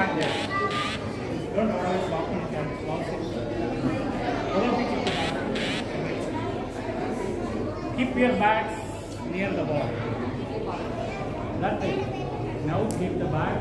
bag there. Don't always walk in camp. Keep your bags near the wall. That's it. Now keep the bag.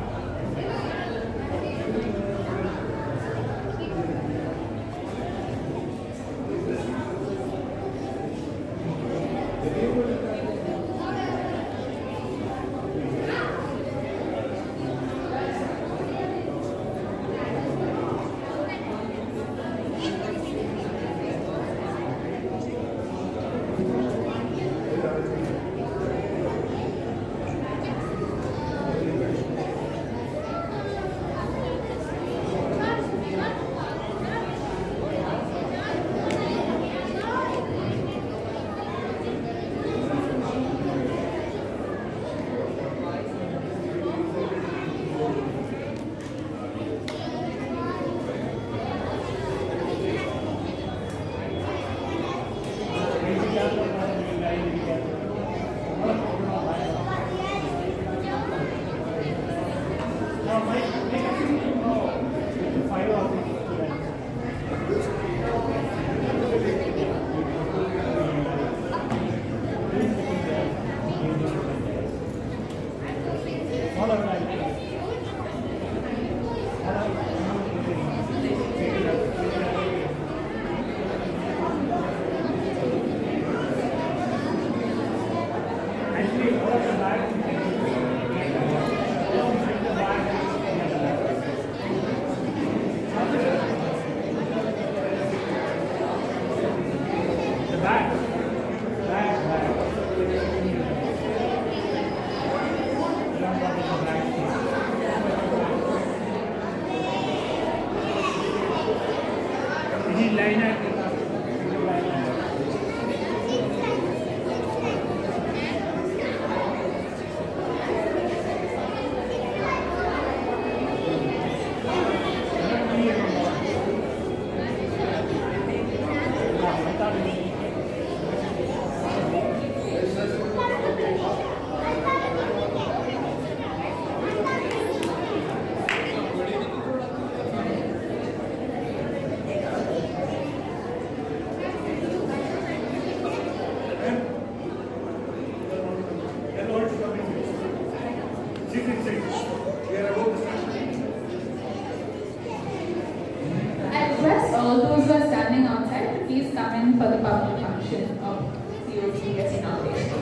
For the public function of the OVBS inauguration.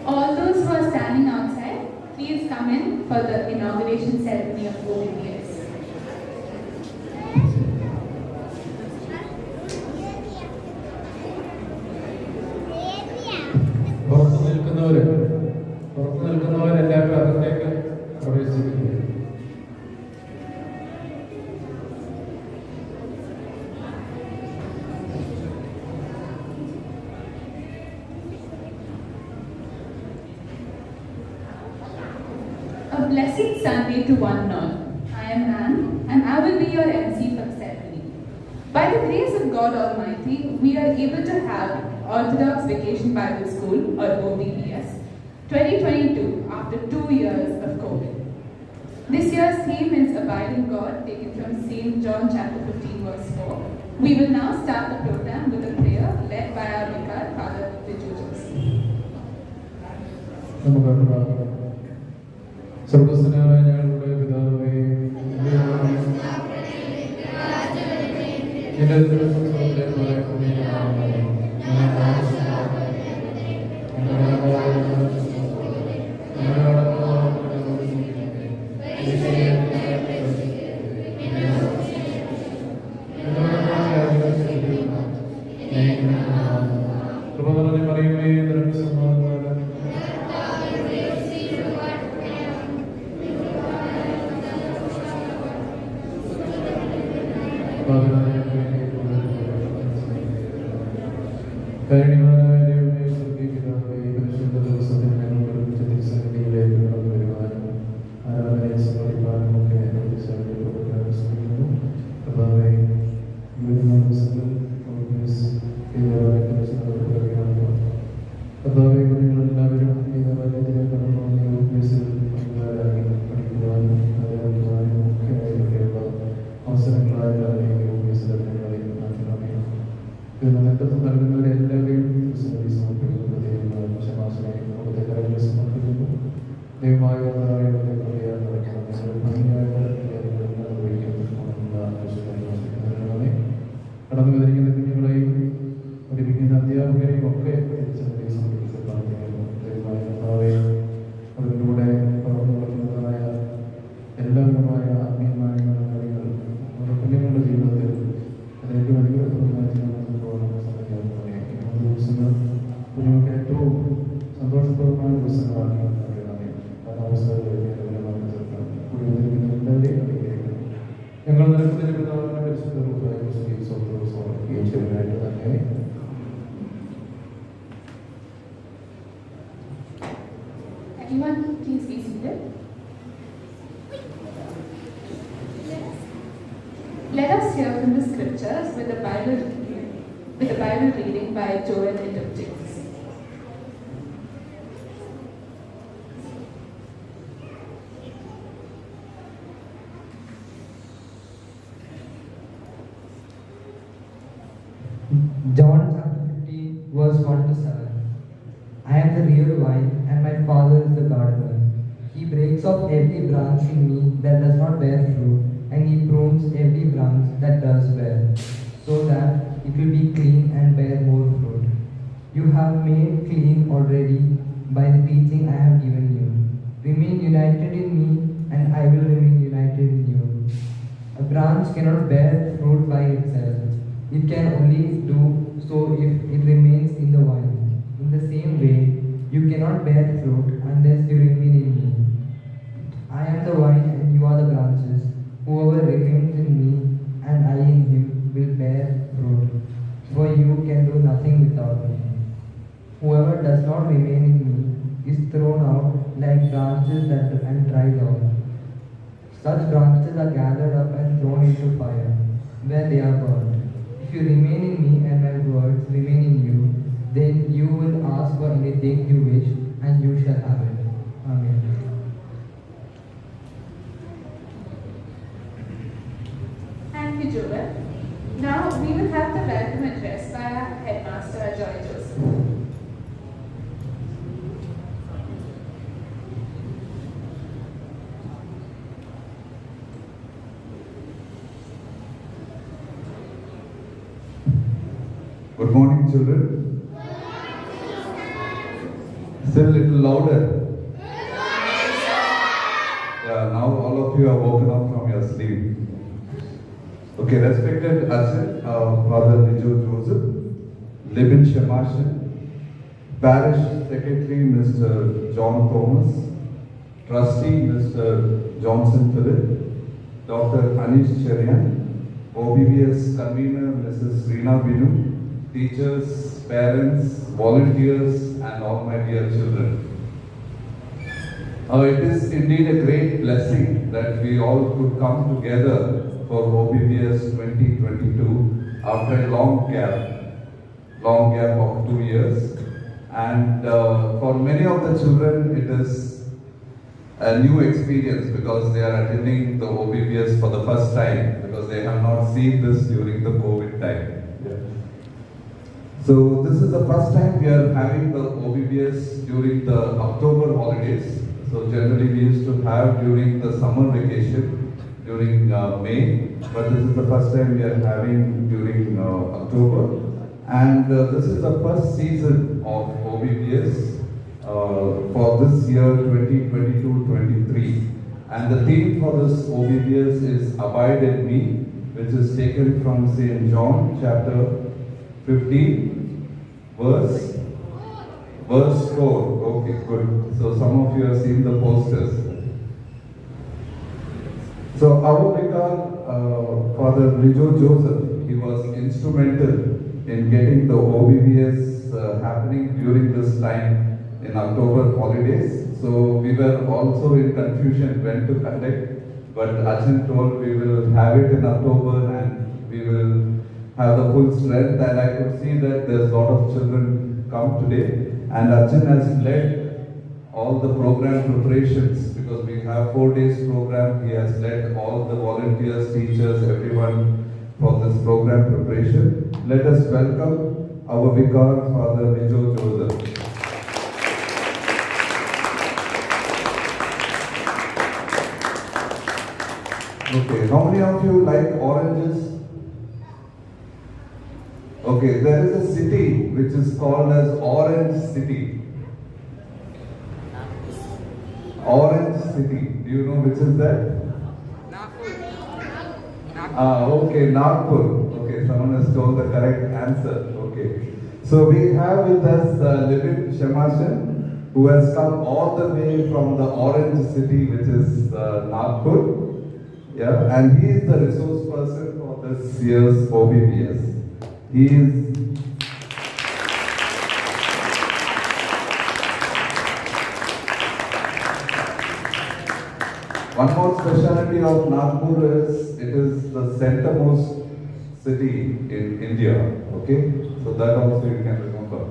All those who are standing outside, please come in for the inauguration ceremony of OVBS. പുറത്തുനിൽക്കുന്നവരെല്ലാവരും അകത്തേക്ക് പ്രവേശിക്കുന്നു. A blessed Sunday to one and all. I am Anne, and I will be your MC for the ceremony. By the grace of God Almighty, we are able to have Orthodox Vacation Bible School, or OVBS, 2022, after 2 years of COVID. This year's theme is Abiding God, taken from St. John chapter 15, verse 4. We will now start the program with a prayer led by our Vicar, Father Lijo. സർവസ്വനായ ഞങ്ങളുടെ പിതാവേ, Everyone, please be seated. Let us hear from the scriptures with the Bible reading by Joel Interprets. John chapter 15, verse 1 to 7. I am the real vine, and my Father is the gardener. He breaks off every branch in me that does not bear fruit, and he prunes every branch that does bear, so that it will be clean and bear more fruit. You have made clean already by the teaching I have given you. Remain united in me, and I will remain united in you. A branch cannot bear fruit by itself. It can only do so if it remains in the vine. In the same way, you cannot bear fruit unless you remain in me. I am the vine and you are the branches. Whoever remains in me and I in him will bear fruit, for you can do nothing without me. Whoever does not remain in me is thrown out like branches and dried out. Such branches are gathered up and thrown into fire, where they are burned. If you remain in me and my words remain in you, then you will ask for anything you wish, and you shall have it. Amen. Thank you, Joel. Now we will have the welcome address by our headmaster, Joy Joseph. Good morning, children. Still a little louder. Yeah, now all of you are woken up from your sleep. Okay, respected Ajay, Father Lijo Joseph, Libin Shemashin, Parish Secretary Mr. John Thomas, Trustee Mr. Johnson Philip, Dr. Anish Cherian, OVBS Convener Mrs. Reena Binu, teachers, parents, volunteers, and all my dear children. It is indeed a great blessing that we all could come together for OVBS 2022 after a long gap of 2 years. And for many of the children, it is a new experience because they are attending the OVBS for the first time because they have not seen this during the COVID time. So this is the first time we are having the OVBS during the October holidays. So generally we used to have during the summer vacation, during May, but this is the first time we are having during October. And this is the first season of OVBS for this year 2022-23. And the theme for this OVBS is Abide in Me, which is taken from St. John chapter 15, verse 4. Okay, good. So some of you have seen the posters. So our Vicar, Father Lijo Joseph, he was instrumental in getting the OVBS happening during this time in October holidays. So we were also in confusion when to conduct, but Ajahn told we will have it in October and we will have the full strength. And I could see that there's a lot of children come today, and Ajahn has led all the program preparations, because we have 4 days program. He has led all the volunteers, teachers, everyone for this program preparation. Let us welcome our Vicar, Father Lijo Joseph. Okay, how many of you like oranges? Okay, there is a city which is called as Orange City. Orange City. Do you know which is that? Okay, Nagpur. Okay, someone has told the correct answer. Okay. So we have with us Lijo Shemashan, who has come all the way from the Orange City, which is Nagpur. Yeah, and he is the resource person for this year's OVBS. He is one more specialty of Nagpur is it is the centermost city in India. Okay, so that also you can remember.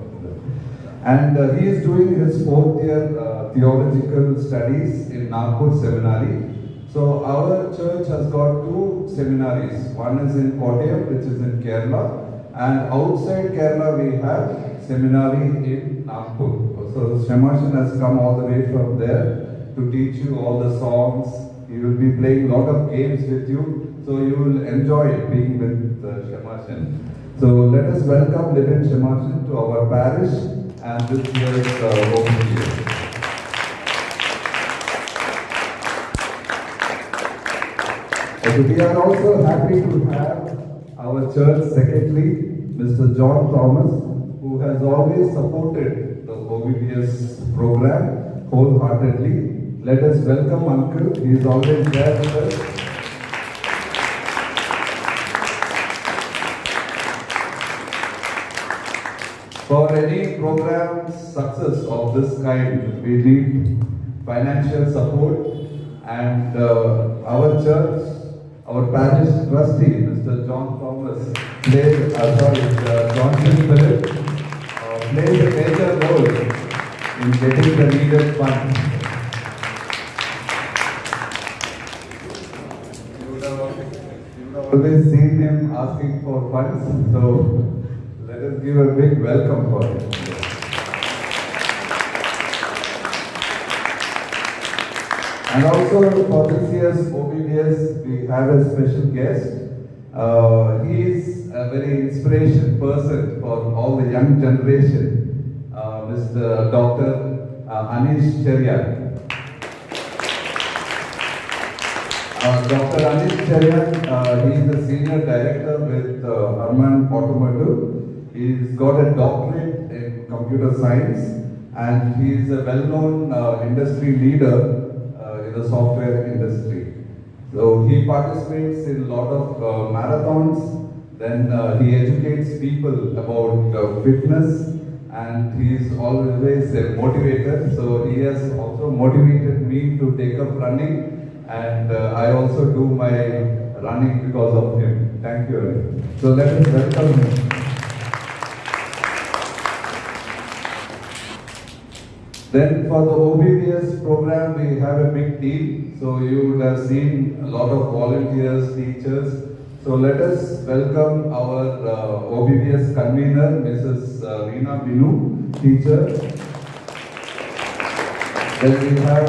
And he is doing his 4th year theological studies in Nagpur Seminary. So our church has got 2 seminaries. One is in Kottayam, which is in Kerala, and outside Kerala we have seminary in Nagpur. So Shemashan has come all the way from there to teach you all the songs. He will be playing a lot of games with you, so you will enjoy being with Shemashan. So let us welcome Lijo Shemashan to our parish and this year's OVBS. Okay, we are also happy to have our church secretary, Mr. John Thomas, who has always supported the OVBS program wholeheartedly. Let us welcome Uncle. He is always there with us. For any program success of this kind, we need financial support, and our church, our parish trustee, Mr. John Thomas, plays, John Philip, plays a major role in getting the needed funds. You would have always seen him asking for funds, so let us give a big welcome for him. And also for this year's OVBS, we have a special guest. He is a very inspiration person for all the young generation, Mr. Dr. Anish Cheryan. Dr. Anish Cheryan, he is the senior director with Harman Automotive. He's got a doctorate in computer science, and he is a well-known industry leader in the software industry. So he participates in a lot of marathons, then he educates people about fitness, and he is always a motivator. So he has also motivated me to take up running, and I also do my running because of him. Thank you. So let us welcome him. Then for the OVBS program, we have a big team. So you would have seen a lot of volunteers, teachers. So let us welcome our OVBS convener, Mrs. Reena Binu, teacher. Then we have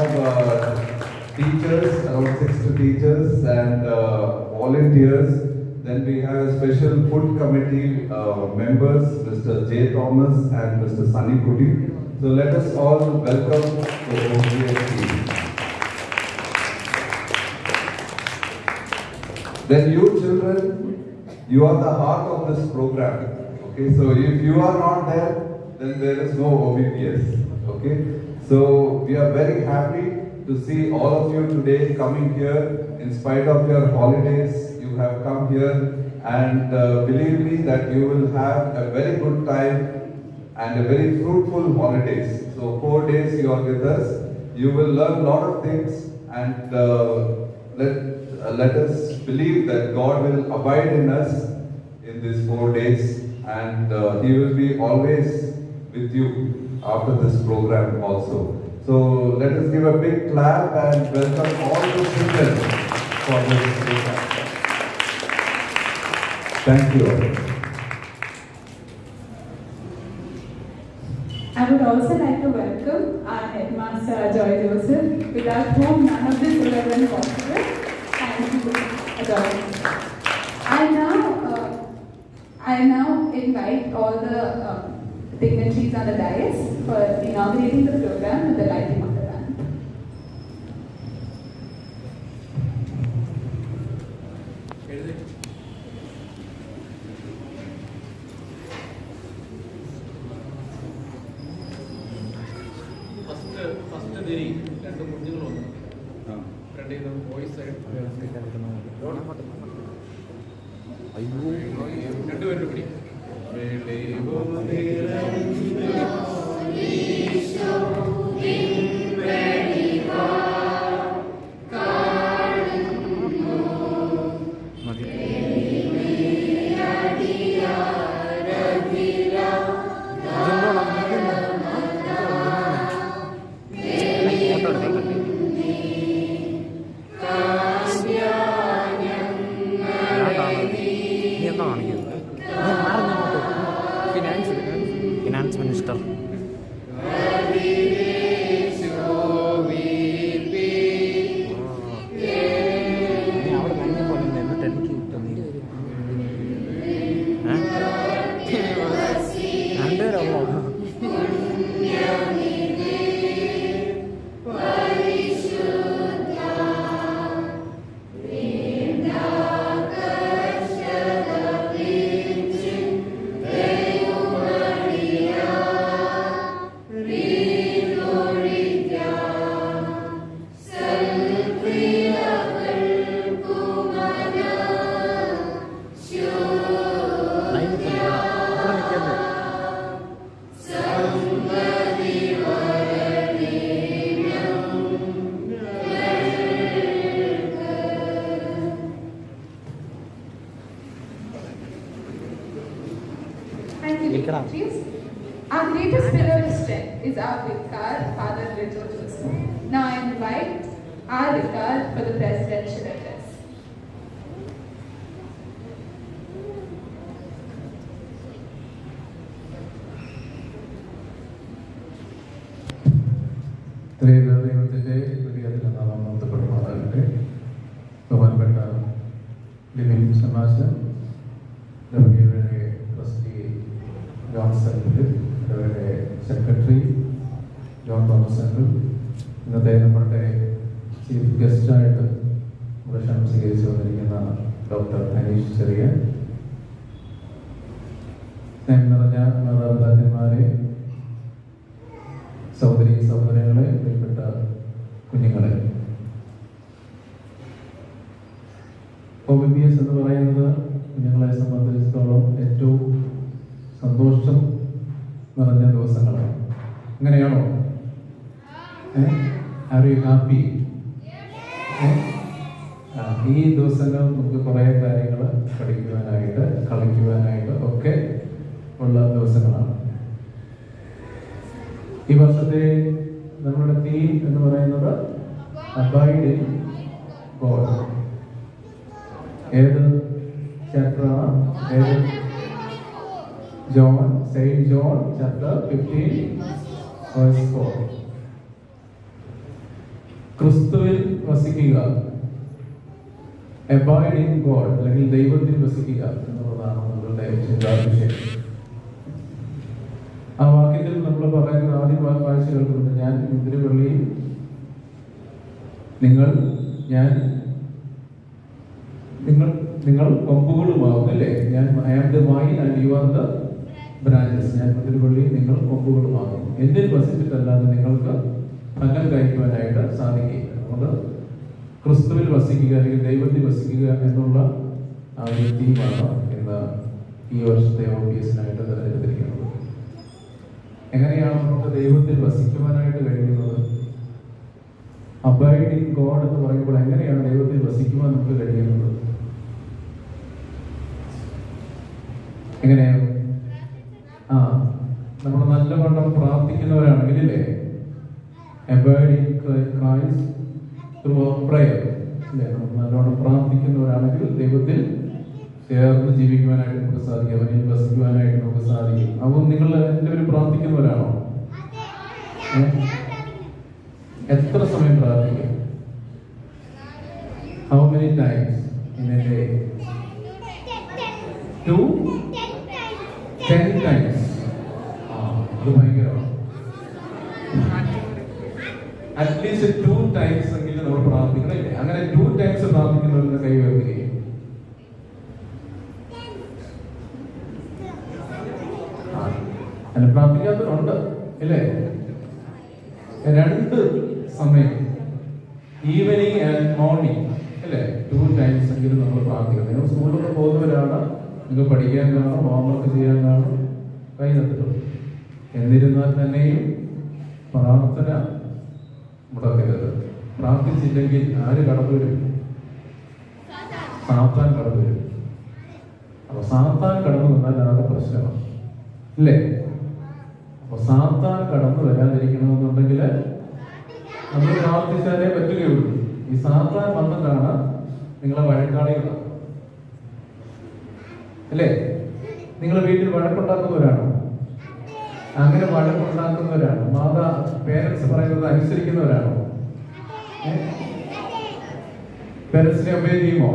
teachers, around 60 teachers and volunteers. Then we have a special food committee members, Mr. J. Thomas and Mr. Sunny Kuti. So let us all welcome the OVBS team. Then you children, you are the heart of this program. Okay, so if you are not there, then there is no OVBS. Okay, so we are very happy to see all of you today coming here in spite of your holidays. You have come here, and believe me that you will have a very good time and a very fruitful holidays. So 4 days you are with us. You will learn a lot of things, and let us believe that God will abide in us in these 4 days, and He will be always with you after this program also. So let us give a big clap and welcome all the children for this program. Thank you all. I would also like to welcome our headmaster Joy Joseph, without whom none of this would have been possible. Thank you, Joy. I now invite all the dignitaries on the dais for inaugurating the program with the lighting of the band. First day, രണ്ട് കുഞ്ഞുങ്ങളുണ്ട്. രണ്ട് voice side രണ്ടുപേരും പിടി. Finance minister അവിടെ കഴിഞ്ഞ പോലെ എന്നിട്ട് എനിക്ക് രണ്ടുപേരുള്ളൂ. Thank you, dignitaries. Our greatest pillar of strength is our Vicar, Father Lijo. Now I invite our Vicar for the presidential address. ദൈവത്തിന്റെ വലിയ നാമം മഹത്വപ്പെടുമാറാകട്ടെ. ബഹുമാനപ്പെട്ട ലിബിൻ സമാജ്, ഡബ്ല്യുയുടെ ട്രസ്റ്റി ജോൺ സെൻട്രൽ, അവരുടെ സെക്രട്ടറി ജോൺ തോമസ് സെൻട്രൽ, ഇന്നത്തെ നമ്മുടെ ചീഫ് ഗസ്റ്റായിട്ട് നമ്മുടെ ക്ഷണം സ്വീകരിച്ചു വന്നിരിക്കുന്ന ഡോക്ടർ അനീഷ് ചെറിയ, സ്നേഹം നിറഞ്ഞ മാതാപിതാക്കന്മാരെ, സഹോദരി സഹോദരങ്ങളെ, പ്രിയപ്പെട്ട കുഞ്ഞുങ്ങളെ, OVBS എന്ന് പറയുന്നത് കുഞ്ഞുങ്ങളെ സംബന്ധിച്ചിടത്തോളം ഏറ്റവും സന്തോഷം നിറഞ്ഞ ദിവസങ്ങളാണ്. അങ്ങനെയാണോ? Are you happy? ഈ ദിവസങ്ങൾ നമുക്ക് കുറേ കാര്യങ്ങൾ പഠിക്കുവാനായിട്ട്, കളിക്കുവാനായിട്ട് ഒക്കെ ഉള്ള ദിവസങ്ങളാണ്. ഈ വർഷത്തെ നമ്മുടെ തീം എന്ന് പറയുന്നത് അബൈഡ് ഇൻ ഗോഡ്. ഏത് ചാപ്റ്ററാണ്? ഏത്? John, Saint John chapter 15 verse 4. ക്രിസ്തുവിൽ വസിക്കുക, അബൈഡ് ഇൻ ഗോഡ്, അല്ലെങ്കിൽ ദൈവത്തിൽ വസിക്കുക എന്നുള്ളതാണ് നമ്മളുടെ ചിന്താവിഷയം. ആ വാക്യത്തിൽ നമ്മൾ പറയുന്ന ആദ്യം വായിച്ചു കേൾക്കുന്നത്, ഞാൻ മുന്തിരിവള്ളിയും നിങ്ങൾ കൊമ്പുകളുമാകും, അല്ലേ? ഞാൻ I am the vine and you are the branches. ഞാൻ മുന്തിരിവള്ളിയും നിങ്ങൾ കൊമ്പുകളുമാകും. എന്നിൽ വസിച്ചിട്ടല്ലാതെ നിങ്ങൾക്ക് ഫലം കഴിക്കുവാനായിട്ട് സാധിക്കില്ല. അതുകൊണ്ട് ക്രിസ്തുവിൽ വസിക്കുക അല്ലെങ്കിൽ ദൈവത്തിൽ വസിക്കുക എന്നുള്ള ആ ഒരു തീമാണ് ഇന്ന് ഈ വർഷത്തെ OVBSനായിട്ട് തിരഞ്ഞെടുത്തിരിക്കുന്നത്. എങ്ങനെയാണ് നമുക്ക് ദൈവത്തിൽ വസിക്കുവാനായിട്ട് കഴിയുന്നത്? അബൈഡ് ഇൻ ഗോഡ് എന്ന് പറയുമ്പോൾ എങ്ങനെയാണ് ദൈവത്തിൽ വസിക്കുവാൻ നമുക്ക് കഴിയുന്നത്? എങ്ങനെയാണ്? നമ്മൾ നല്ലവണ്ണം പ്രാർത്ഥിക്കുന്നവരാണെങ്കിലേ, abide in Christ through prayer, അല്ലേ? നമ്മൾ നല്ലവണ്ണം പ്രാർത്ഥിക്കുന്നവരാണെങ്കിൽ ദൈവത്തിൽ ചേർന്ന് ജീവിക്കുവാനായിട്ട് നമുക്ക് സാധിക്കും, അവനിൽ വസിക്കുവാനായിട്ട് നമുക്ക് സാധിക്കും. അപ്പോൾ നിങ്ങൾ എല്ലാവരും പ്രാർത്ഥിക്കുന്നവരാണോ? എത്ര സമയം പ്രാർത്ഥിക്കും? How many times in a day? 10 times. അത് ഭയങ്കരമാണ്. അറ്റ്ലീസ്റ്റ് 2 times എങ്കിലും നമ്മൾ പ്രാർത്ഥിക്കണം, ഇല്ലേ? അങ്ങനെ 2 times പ്രാർത്ഥിക്കുന്നവരുടെ കൈ ഉയർത്തുകയും, അങ്ങനെ പ്രാർത്ഥിക്കാത്തവരുണ്ട്, ഇല്ലേ? 2 സമയം, ഈവനിങ് ആൻഡ് മോർണിംഗ്, അല്ലേ? 2 times എങ്കിലും നമ്മൾ പ്രാർത്ഥിക്കണം. നിങ്ങൾ സ്കൂളിലൊക്കെ പോകുന്നവരാണ്, നിങ്ങൾക്ക് പഠിക്കാൻ കാണും, ഹോംവർക്ക് ചെയ്യാൻ കാണും, കൈ തട്ടിട്ടുണ്ട്. എന്നിരുന്നാൽ തന്നെയും പ്രാർത്ഥന മുടക്കരുത്. പ്രാർത്ഥിച്ചില്ലെങ്കിൽ ആര് കടന്നു വരും? സാത്താൻ കടന്നു വരും. അപ്പൊ സാത്താൻ കടന്നു വന്നാൽ ആകെ പ്രശ്നമാണ്, ഇല്ലേ? അപ്പൊ സാത്താൻ കടന്നു വരാതിരിക്കണമെന്നുണ്ടെങ്കിൽ നമ്മൾ പ്രാർത്ഥിച്ചാലേ പറ്റുകയുള്ളൂ. ഈ സാത്താൻ വന്നിട്ടാണ് നിങ്ങളെ വഴക്കാളികളാണ്, അല്ലേ? നിങ്ങൾ വീട്ടിൽ വഴക്കുണ്ടാക്കുന്നവരാണോ? അങ്ങനെ വഴക്കുണ്ടാക്കുന്നവരാണോ? പേരൻസ് പറയുന്നത് അനുസരിക്കുന്നവരാണോ? പേരൻസിനെ ഒബേ ചെയ്യുമോ?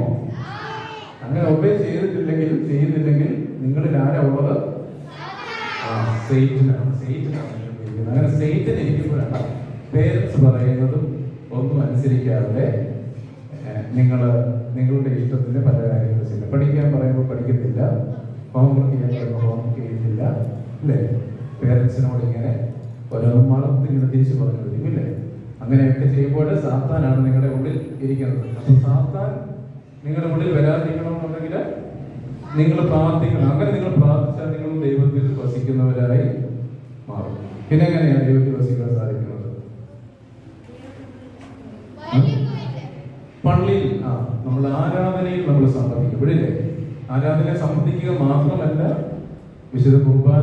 അങ്ങനെ ഒബേ ചെയ്യുന്നില്ലെങ്കിൽ നിങ്ങളിൽ ആരാ ഉള്ളത്? സെയ്റ്റനാണ്. അങ്ങനെ സെയ്റ്റൻ ഇരിക്കുമ്പോഴാണ് പേരൻസ് പറയുന്നതും ഒന്നും അനുസരിക്കാതെ നിങ്ങളുടെ ഇഷ്ടത്തിന് പല കാര്യങ്ങൾ ചെയ്യില്ല. പഠിക്കാൻ പറയുമ്പോൾ പഠിക്കത്തില്ല, ഹോംവർക്ക് ചെയ്യാൻ പറയുമ്പോൾ ഹോംവർക്ക് ചെയ്യത്തില്ല, അല്ലേ? പേരൻസിനോട് ഇങ്ങനെ ഓരോന്നും ഇങ്ങനെ തിരിച്ചു പറഞ്ഞു വരും, ഇല്ലേ? അങ്ങനെയൊക്കെ ചെയ്യുമ്പോൾ സാത്താനാണ് നിങ്ങളുടെ ഉള്ളിൽ ഇരിക്കുന്നത്. അപ്പൊ സാത്താൻ നിങ്ങളുടെ ഉള്ളിൽ വരാതിരിക്കണമെന്നുണ്ടെങ്കിൽ നിങ്ങൾ പ്രാർത്ഥിക്കണം. അങ്ങനെ നിങ്ങൾ പ്രാർത്ഥിച്ചാൽ നിങ്ങൾ ദൈവത്തിൽ വസിക്കുന്നവരായി മാറും. പിന്നെ എങ്ങനെയാണ് ദൈവത്തിൽ വസിക്കാൻ സാധിക്കുന്നത്? പള്ളിയിൽ നമ്മൾ ആരാധനയിൽ നമ്മൾ സംബന്ധിക്കും. ഇവിടെ ആരാധനയെ സംബന്ധിക്കുക മാത്രമല്ല, വിശുദ്ധ കുർബാന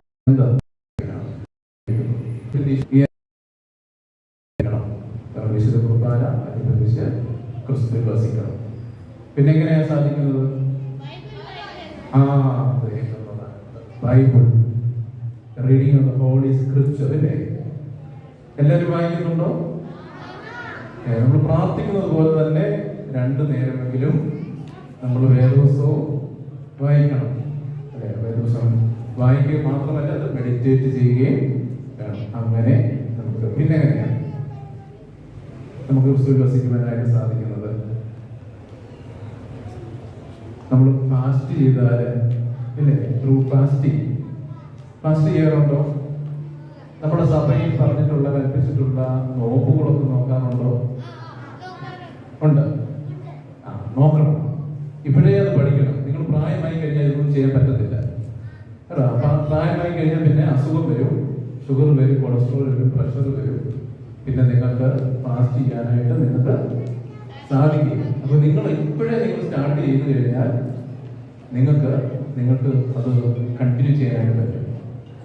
വിശുദ്ധ കുർബാന അനുബന്ധിച്ച് ക്രിസ്തുവിൽ വസിക്കണം. പിന്നെ എങ്ങനെയാണ് സാധിക്കുന്നത്? Bible reading of the holy scripture, അല്ലേ? എല്ലാവരും വായിക്കുന്നുണ്ടോ? നമ്മൾ പ്രാർത്ഥിക്കുന്നത് പോലെ തന്നെ 2 നേരമെങ്കിലും നമ്മൾ വേദപുസ്തകവും വായിക്കണം, അല്ലേ? വേദപുസ്തകം വായിക്കുക മാത്രമല്ല, അത് മെഡിറ്റേറ്റ് ചെയ്യുകയും വേണം. അങ്ങനെ നമുക്ക് പിന്നെ എങ്ങനെയാണ് നമുക്ക് ക്രിസ്തുവിൽ വസിക്കുവാനായിട്ട് സാധിക്കുന്നത്? നമ്മൾ ഫാസ്റ്റ് ചെയ്താൽ, ഇല്ലേ? ത്രൂ ഫാസ്റ്റ് ചെയ്യാറുണ്ടോ? നമ്മുടെ സഭയിൽ പറഞ്ഞിട്ടുള്ള കൽപ്പിച്ചിട്ടുള്ള നോമ്പുകളൊക്കെ നോക്കാറുണ്ടോ? ഉണ്ട്. നോക്കണം. ഇപ്പോഴേ അത് പഠിക്കണം. നിങ്ങൾ പ്രായമായി കഴിഞ്ഞാൽ ഇതൊന്നും ചെയ്യാൻ പറ്റത്തില്ല. പ്രായമായി കഴിഞ്ഞാൽ പിന്നെ അസുഖം വരും, ഷുഗർ വരും, കൊളസ്ട്രോൾ വരും, പ്രഷർ വരും. പിന്നെ നിങ്ങൾക്ക് ഫാസ്റ്റ് ചെയ്യാനായിട്ട് നിങ്ങൾക്ക് സാധിക്കില്ല. അപ്പൊ നിങ്ങൾ ഇപ്പോഴേ സ്റ്റാർട്ട് ചെയ്ത് കഴിഞ്ഞാൽ നിങ്ങൾക്ക് അത് കണ്ടിന്യൂ ചെയ്യാനായിട്ട് പറ്റും.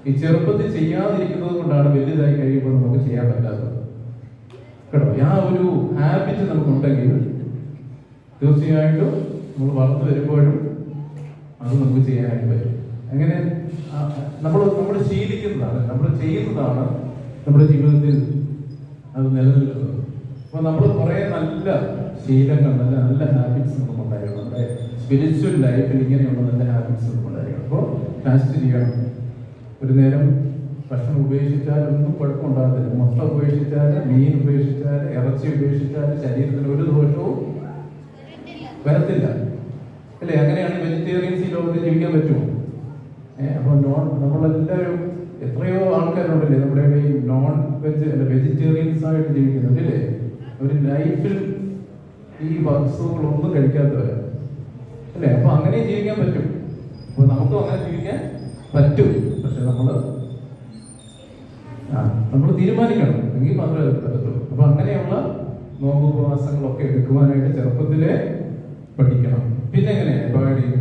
ഈ ചെറുപ്പത്തിൽ ചെയ്യാതിരിക്കുന്നത് കൊണ്ടാണ് വലുതായി കഴിയുമ്പോൾ നമുക്ക് ചെയ്യാൻ പറ്റാത്തത്, കേട്ടോ? ആ ഒരു ഹാബിറ്റ് നമുക്കുണ്ടെങ്കിൽ തീർച്ചയായിട്ടും നമ്മൾ വളർന്നു വരുമ്പോഴും അത് നമുക്ക് ചെയ്യാനായിട്ട് പറ്റും. അങ്ങനെ നമ്മൾ ശീലിക്കുന്നതാണ്, നമ്മൾ ചെയ്യുന്നതാണ് നമ്മുടെ ജീവിതത്തിൽ അത് നിലനിൽക്കുന്നത്. അപ്പോൾ നമ്മൾ കുറേ നല്ല ശീലങ്ങൾ, നല്ല നല്ല ഹാബിറ്റ്സ് നമുക്ക് ഉണ്ടായിരിക്കണം. നമ്മുടെ സ്പിരിച്വൽ ലൈഫിൽ ഇങ്ങനെയുള്ള നല്ല ഹാബിറ്റ്സ് നമുക്ക് ഉണ്ടായിരിക്കണം. അപ്പോൾ ഫാസ്റ്റ് ചെയ്യണം. ഒരു നേരം ഭക്ഷണം ഉപേക്ഷിച്ചാൽ ഒന്നും കുഴപ്പമുണ്ടാകത്തില്ല. മുട്ട ഉപേക്ഷിച്ചാൽ, മീൻ ഉപേക്ഷിച്ചാൽ, ഇറച്ചി ഉപേക്ഷിച്ചാൽ ശരീരത്തിന് ഒരു ദോഷവും വരത്തില്ല, അല്ലേ? അങ്ങനെയാണ് വെജിറ്റേറിയൻസ് ഈ ലോകത്ത് ജീവിക്കാൻ പറ്റുമോ? അപ്പോൾ നമ്മളെല്ലാവരും എത്രയോ ആൾക്കാരുണ്ടല്ലേ നമ്മുടെ ഈ നോൺ വെജ് അല്ല വെജിറ്റേറിയൻസ് ആയിട്ട് ജീവിക്കുന്നുണ്ടല്ലേ? ഒരു ലൈഫിൽ ഈ വസ്തുക്കളൊന്നും കഴിക്കാത്തവരാ, അല്ലേ? അപ്പൊ അങ്ങനെ ജീവിക്കാൻ പറ്റും. അപ്പൊ നമുക്കും അങ്ങനെ ജീവിക്കാൻ പറ്റും. പക്ഷെ നമ്മൾ തീരുമാനിക്കണം, എങ്കിൽ മാത്രമേ പറ്റത്തുള്ളൂ. അപ്പൊ അങ്ങനെയുള്ള നോമ്പുപവാസങ്ങളൊക്കെ എടുക്കുവാനായിട്ട് ചെറുപ്പത്തിലെ പഠിക്കണം. പിന്നെ എങ്ങനെ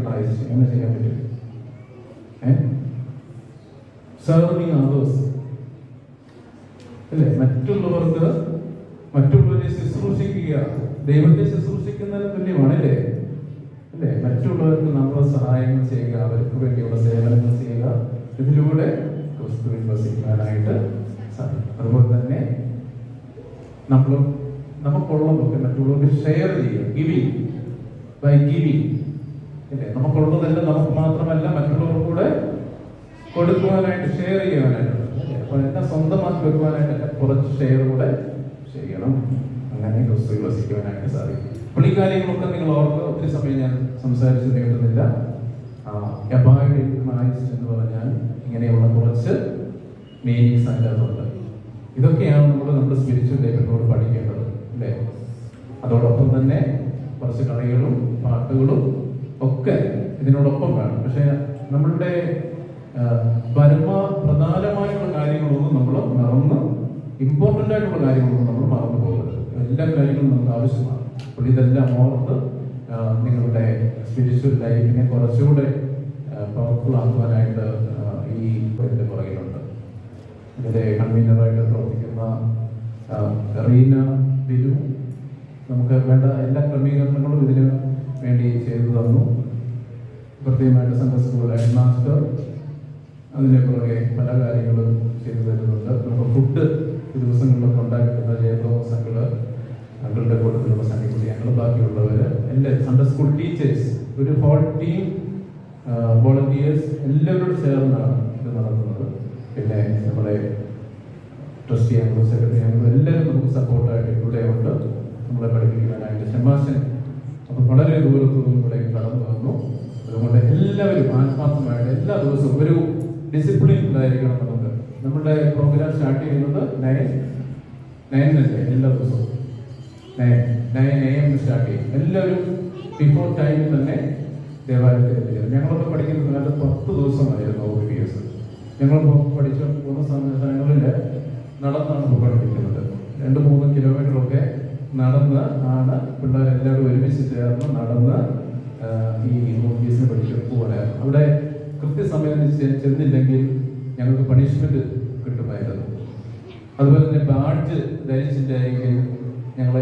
ക്രൈസ്റ്റ് എങ്ങനെ ചെയ്യാൻ പറ്റും? സർവിങ് അതേഴ്സ്, അല്ലേ? മറ്റുള്ളവരെ ശുശ്രൂഷിക്കുക ദൈവത്തെ ശുശ്രൂഷിക്കുന്നതിന് തുല്യമാണല്ലേ? അല്ലേ? മറ്റുള്ളവർക്ക് നമ്മൾ സഹായങ്ങൾ ചെയ്യുക, അവർക്ക് വേണ്ടിയുള്ള സേവനങ്ങൾ ചെയ്യുക. ഇതിലൂടെ ക്രിസ്തുവിൽ വസിക്കാനായിട്ട് സാധിക്കും. അതുപോലെ തന്നെ നമുക്കുള്ളതൊക്കെ മറ്റുള്ളവർക്ക് ഷെയർ ചെയ്യുക, ഗിവിങ് ബൈ ഗിവിങ്, അല്ലേ? നമുക്കുള്ളതെല്ലാം നമുക്ക് മാത്രമല്ല മറ്റുള്ളവർക്ക് കൂടെ കൊടുക്കുവാനായിട്ട്, ഷെയർ ചെയ്യുവാനായിട്ട്. അപ്പൊ എന്നെ സ്വന്തമാക്കി വെക്കുവാനായിട്ടൊക്കെ കുറച്ച് ഷെയർ കൂടെ ചെയ്യണം. അങ്ങനെ ക്രിസ്തുവിൽ വസിക്കുവാനായിട്ട് സാധിക്കും. അപ്പോൾ ഈ കാര്യങ്ങളൊക്കെ നിങ്ങൾ ഓർക്കുക. ഒത്തിരി സമയം ഞാൻ സംസാരിച്ച് നീട്ടുന്നില്ല. അബൈഡ് ഇൻ ക്രൈസ്റ്റ് എന്ന് പറഞ്ഞാൽ ഇങ്ങനെയുള്ള കുറച്ച് മീനിങ്സ് അതിനകത്തുണ്ട്. ഇതൊക്കെയാണ് നമ്മുടെ സ്പിരിച്വൽ ലൈഫിനോട് പഠിക്കേണ്ടത്, അല്ലേ? അതോടൊപ്പം തന്നെ കുറച്ച് കളികളും പാട്ടുകളും ഒക്കെ ഇതിനോടൊപ്പം വേണം. പക്ഷെ നമ്മളുടെ പ്രധാനമായിട്ടുള്ള കാര്യങ്ങളൊന്നും നമ്മൾ ഇമ്പോർട്ടൻ്റ് ആയിട്ടുള്ള കാര്യങ്ങളൊന്നും നമ്മൾ മറന്നു പോകരുത്. എല്ലാ കാര്യങ്ങളും നമുക്ക് ആവശ്യമാണ്. അപ്പോൾ ഇതെല്ലാം ഓർത്ത് നിങ്ങളുടെ സ്പിരിച്വൽ ലൈഫിനെ കുറച്ചുകൂടെ പവർഫുൾ ആക്കുവാനായിട്ട് ഈ ഇതിൻ്റെ പുറകിലുണ്ട്. ഇതിലെ കൺവീനറായിട്ട് പ്രവർത്തിക്കുന്ന റീന ബിജു നമുക്ക് വേണ്ട എല്ലാ ക്രമീകരണങ്ങളും ഇതിന് വേണ്ടി ചെയ്തു തന്നു. പ്രത്യേകമായിട്ട് സൺഡേ സ്കൂൾ ഹെഡ് മാസ്റ്റർ അതിന് പുറകെ പല കാര്യങ്ങളും ചെയ്തു തരുന്നുണ്ട്. നമുക്ക് ഫുഡ് ഈ ദിവസങ്ങളിലൊക്കെ ഉണ്ടാക്കിയിട്ടുള്ള ജയപ്രഭോസ് അങ്കിളുടെ കൂട്ടത്തിലുള്ള സന്നികുട്ടി, ഞങ്ങൾ ബാക്കിയുള്ളവർ എല്ലാ സൺഡേ സ്കൂൾ ടീച്ചേഴ്സ്, ഒരു ഹോൾ ടീം വോളണ്ടിയേഴ്സ് എല്ലാവരോടും ചേർന്നാണ് ഇത് നടത്തുന്നത്. പിന്നെ നമ്മുടെ ട്രസ്റ്റി ആംഗിളും സെക്രട്ടറി ആംഗിളും എല്ലാവരും നമുക്ക് സപ്പോർട്ടായിട്ട് ഇവിടെ ഉണ്ട് നമ്മളെ പഠിപ്പിക്കാനായിട്ട്. ഷമാശൻ അപ്പോൾ വളരെ ദൂരത്തുനിന്നും ഇവിടെ കടന്നു വന്നു. അതുകൊണ്ട് എല്ലാവരും ആത്മാർത്ഥമായിട്ട് എല്ലാ ദിവസവും ഒരു ഡിസിപ്ലിൻ ഉണ്ടായിരിക്കണം. നമ്മുടെ പ്രോഗ്രാം സ്റ്റാർട്ട് ചെയ്യുന്നത് 9 എല്ലാ ദിവസവും 9 AM സ്റ്റാർട്ട് ചെയ്യും. എല്ലാവരും ബിഫോർ ടൈമിൽ തന്നെ ദേവാലയത്തിൽ എത്തിച്ചേരും. ഞങ്ങളൊക്കെ പഠിക്കുന്ന കാലത്ത് 10 ദിവസമായിരുന്നു OVBS. ഞങ്ങൾ പഠിച്ചു പോകുന്ന സമയങ്ങളിൽ നടന്നാണ് പഠിപ്പിക്കുന്നത്. 2-3 കിലോമീറ്ററൊക്കെ നടന്ന് ആണ് പിള്ളേരെല്ലാവരും ഒരുമിച്ച് ചേർന്ന് നടന്ന് ഈ OVBS പഠിക്കാൻ പോകാനായിരുന്നു. അവിടെ കൃത്യസമയത്ത് ചെന്നില്ലെങ്കിൽ ഞങ്ങൾക്ക് പണിഷ്മെന്റ് കിട്ടുമായിരുന്നു. അതുപോലെ തന്നെ ബാഡ്ജ് ധരിച്ചിട്ടായിരിക്കും ഞങ്ങൾ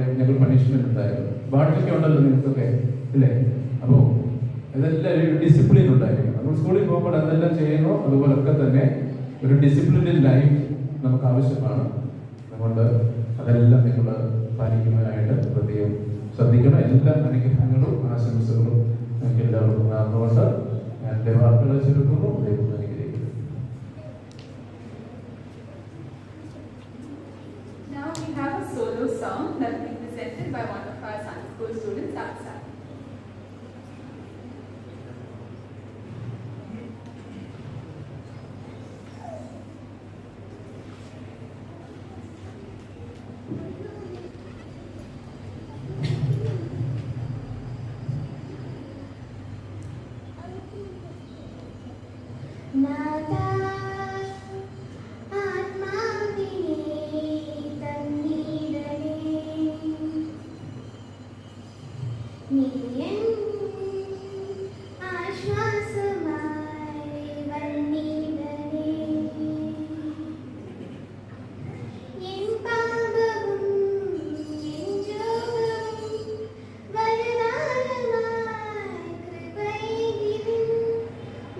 പണിഷ്മെന്റ് ഉണ്ടായിരുന്നു. ബാഡ്ജൊക്കെ ഉണ്ടല്ലോ നിങ്ങൾക്കൊക്കെ, ഇല്ലേ? അപ്പോൾ ഇതെല്ലാം ഒരു ഡിസിപ്ലിൻ ഉണ്ടായിരിക്കും. നമ്മൾ സ്കൂളിൽ പോകുമ്പോൾ എന്തെല്ലാം ചെയ്യുന്നോ അതുപോലൊക്കെ തന്നെ ഒരു ഡിസിപ്ലിൻഡ് ലൈഫ് നമുക്ക് ആവശ്യമാണ്. അതുകൊണ്ട് അതെല്ലാം നിങ്ങൾ പാലിക്കുന്നതിനായിട്ട് പ്രത്യേകം ശ്രദ്ധിക്കണം. എല്ലാ അനുഗ്രഹങ്ങളും ആശംസകളും നിങ്ങൾക്ക് എല്ലാവർക്കും നടന്നുകൊണ്ട് ഞാൻ എൻ്റെ വാക്കുകളെ ചുരുക്കുന്നു. ദൈവം അനുഗ്രഹിക്കുന്നു. Now we have a solo song that will be presented by one of our Sunday school students outside.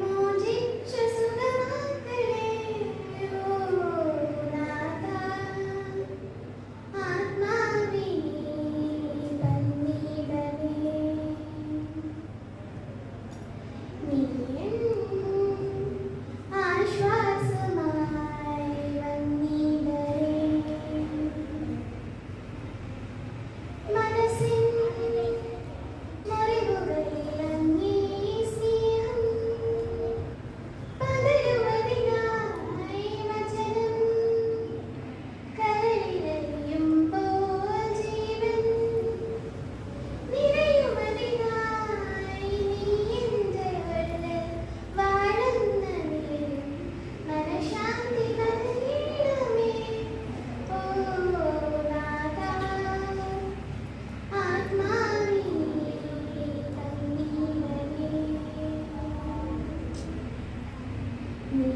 Mojicha Sugamai Thank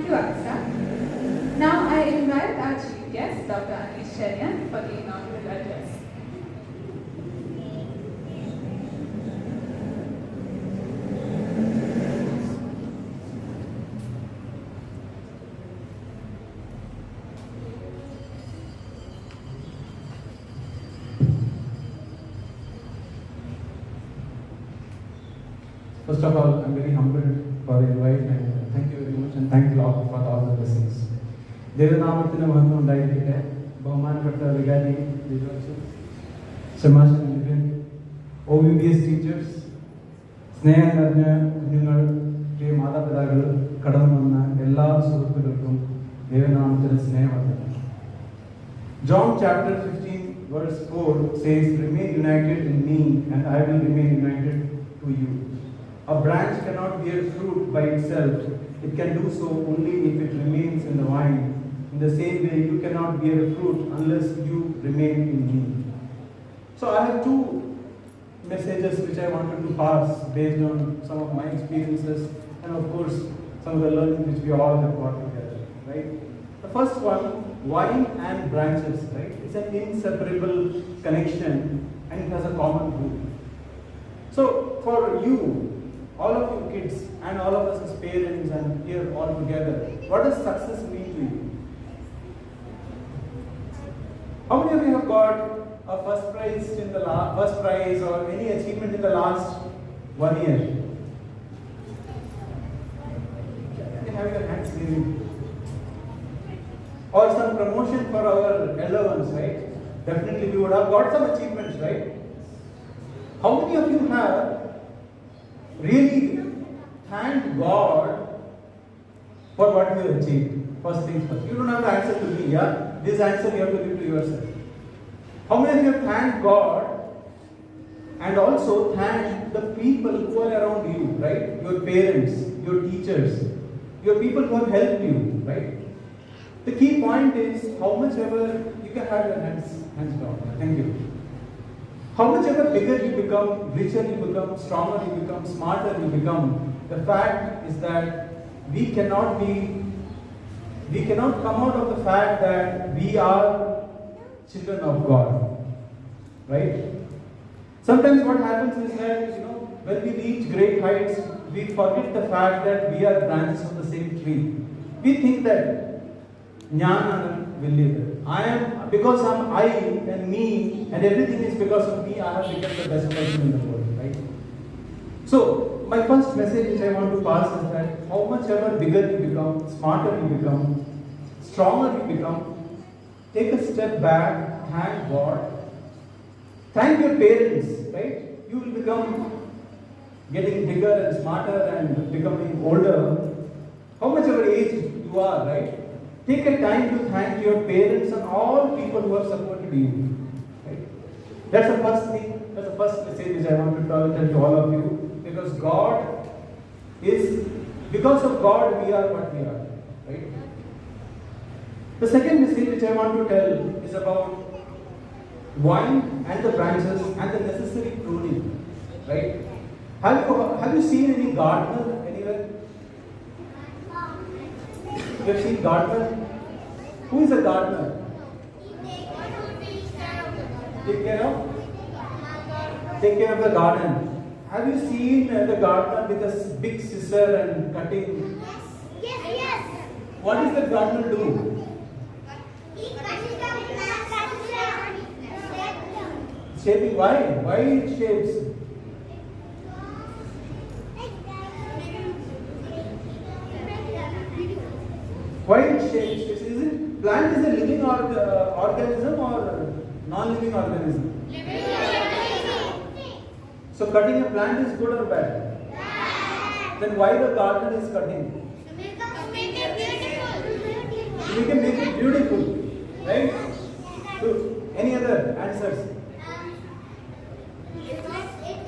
you, Aksa. Now I invite our chief guest, Dr. Anish Cherian, for the inaugural address. First of all, I'm very humbled for the invite and thank you very much and thank you all for all the blessings. ദൈവനാമത്തിന് മഹത്വം ഉണ്ടായിരിക്കട്ടെ. ബഹുമാനപ്പെട്ട വികാരി Lijo, ശമാശൻ Libin, OVBS teachers, സ്നേഹം നിറഞ്ഞ കുഞ്ഞുങ്ങൾ, പ്രിയ മാതാപിതാക്കൾ, കടന്നു വന്ന എല്ലാ സുഹൃത്തുക്കൾക്കും ദൈവനാമത്തിന് സ്നേഹം. John chapter 15 verse 4 says, "Remain united in me and I will remain united to you." A branch cannot bear fruit by itself. It can do so only if it remains in the vine. In the same way, you cannot bear fruit unless you remain in me. So I have two messages which I wanted to pass based on some of my experiences and of course some of the learning which we all have got together, right? The first one, vine and branches, right? It's an inseparable connection and it has a common root. So for you, all of you kids and all of us as parents and here all together, what does success mean to you? How many of you have got a first prize or any achievement in the last 1 year? You can have your hands raised. Or some promotion for our elder ones, right? Definitely we would have got some achievements, right? How many of you have really thanked God for what you have achieved? First things first. You don't have to answer to me, yeah? This answer you have to give to yourself. How many of you have thanked God and also thanked the people who are around you, right? Your parents, your teachers, your people who have helped you, right? The key point is how much ever you can have your hands down. Thank you. How much ever bigger you become, richer you become, stronger you become, smarter you become, the fact is that we cannot come out of the fact that we are children of God, right? Sometimes what happens is that, when we reach great heights, we forget the fact that we are branches of the same tree. We think that because I'm I and me and everything is because of me, I have become the best person in the world, right? So, my first message which I want to pass is that how much ever bigger you become, smarter you become, stronger you become, take a step back, thank God, thank your parents, right? You will become getting bigger and smarter and becoming older. How much ever age you are, right? Take a time to thank your parents and all people who have supported you. Right? That's the first thing, that's the first message which I want to tell to all of you. Because of God we are what we are. Right? The second message which I want to tell is about vine and the branches and the necessary pruning. Right? Have you seen any gardener anywhere? You have seen gardener? Who is a gardener? Take care of the garden. Have you seen the gardener with a big scissor and cutting? Yes. What does the gardener do? Shaping. Why? Why it shapes? Why it shapes? Is it plant is a living organism or non-living organism? So cutting a plant is good or bad? Then why the gardener is cutting? To make it beautiful. We can make it beautiful, right? So, any other answers? It can't keep.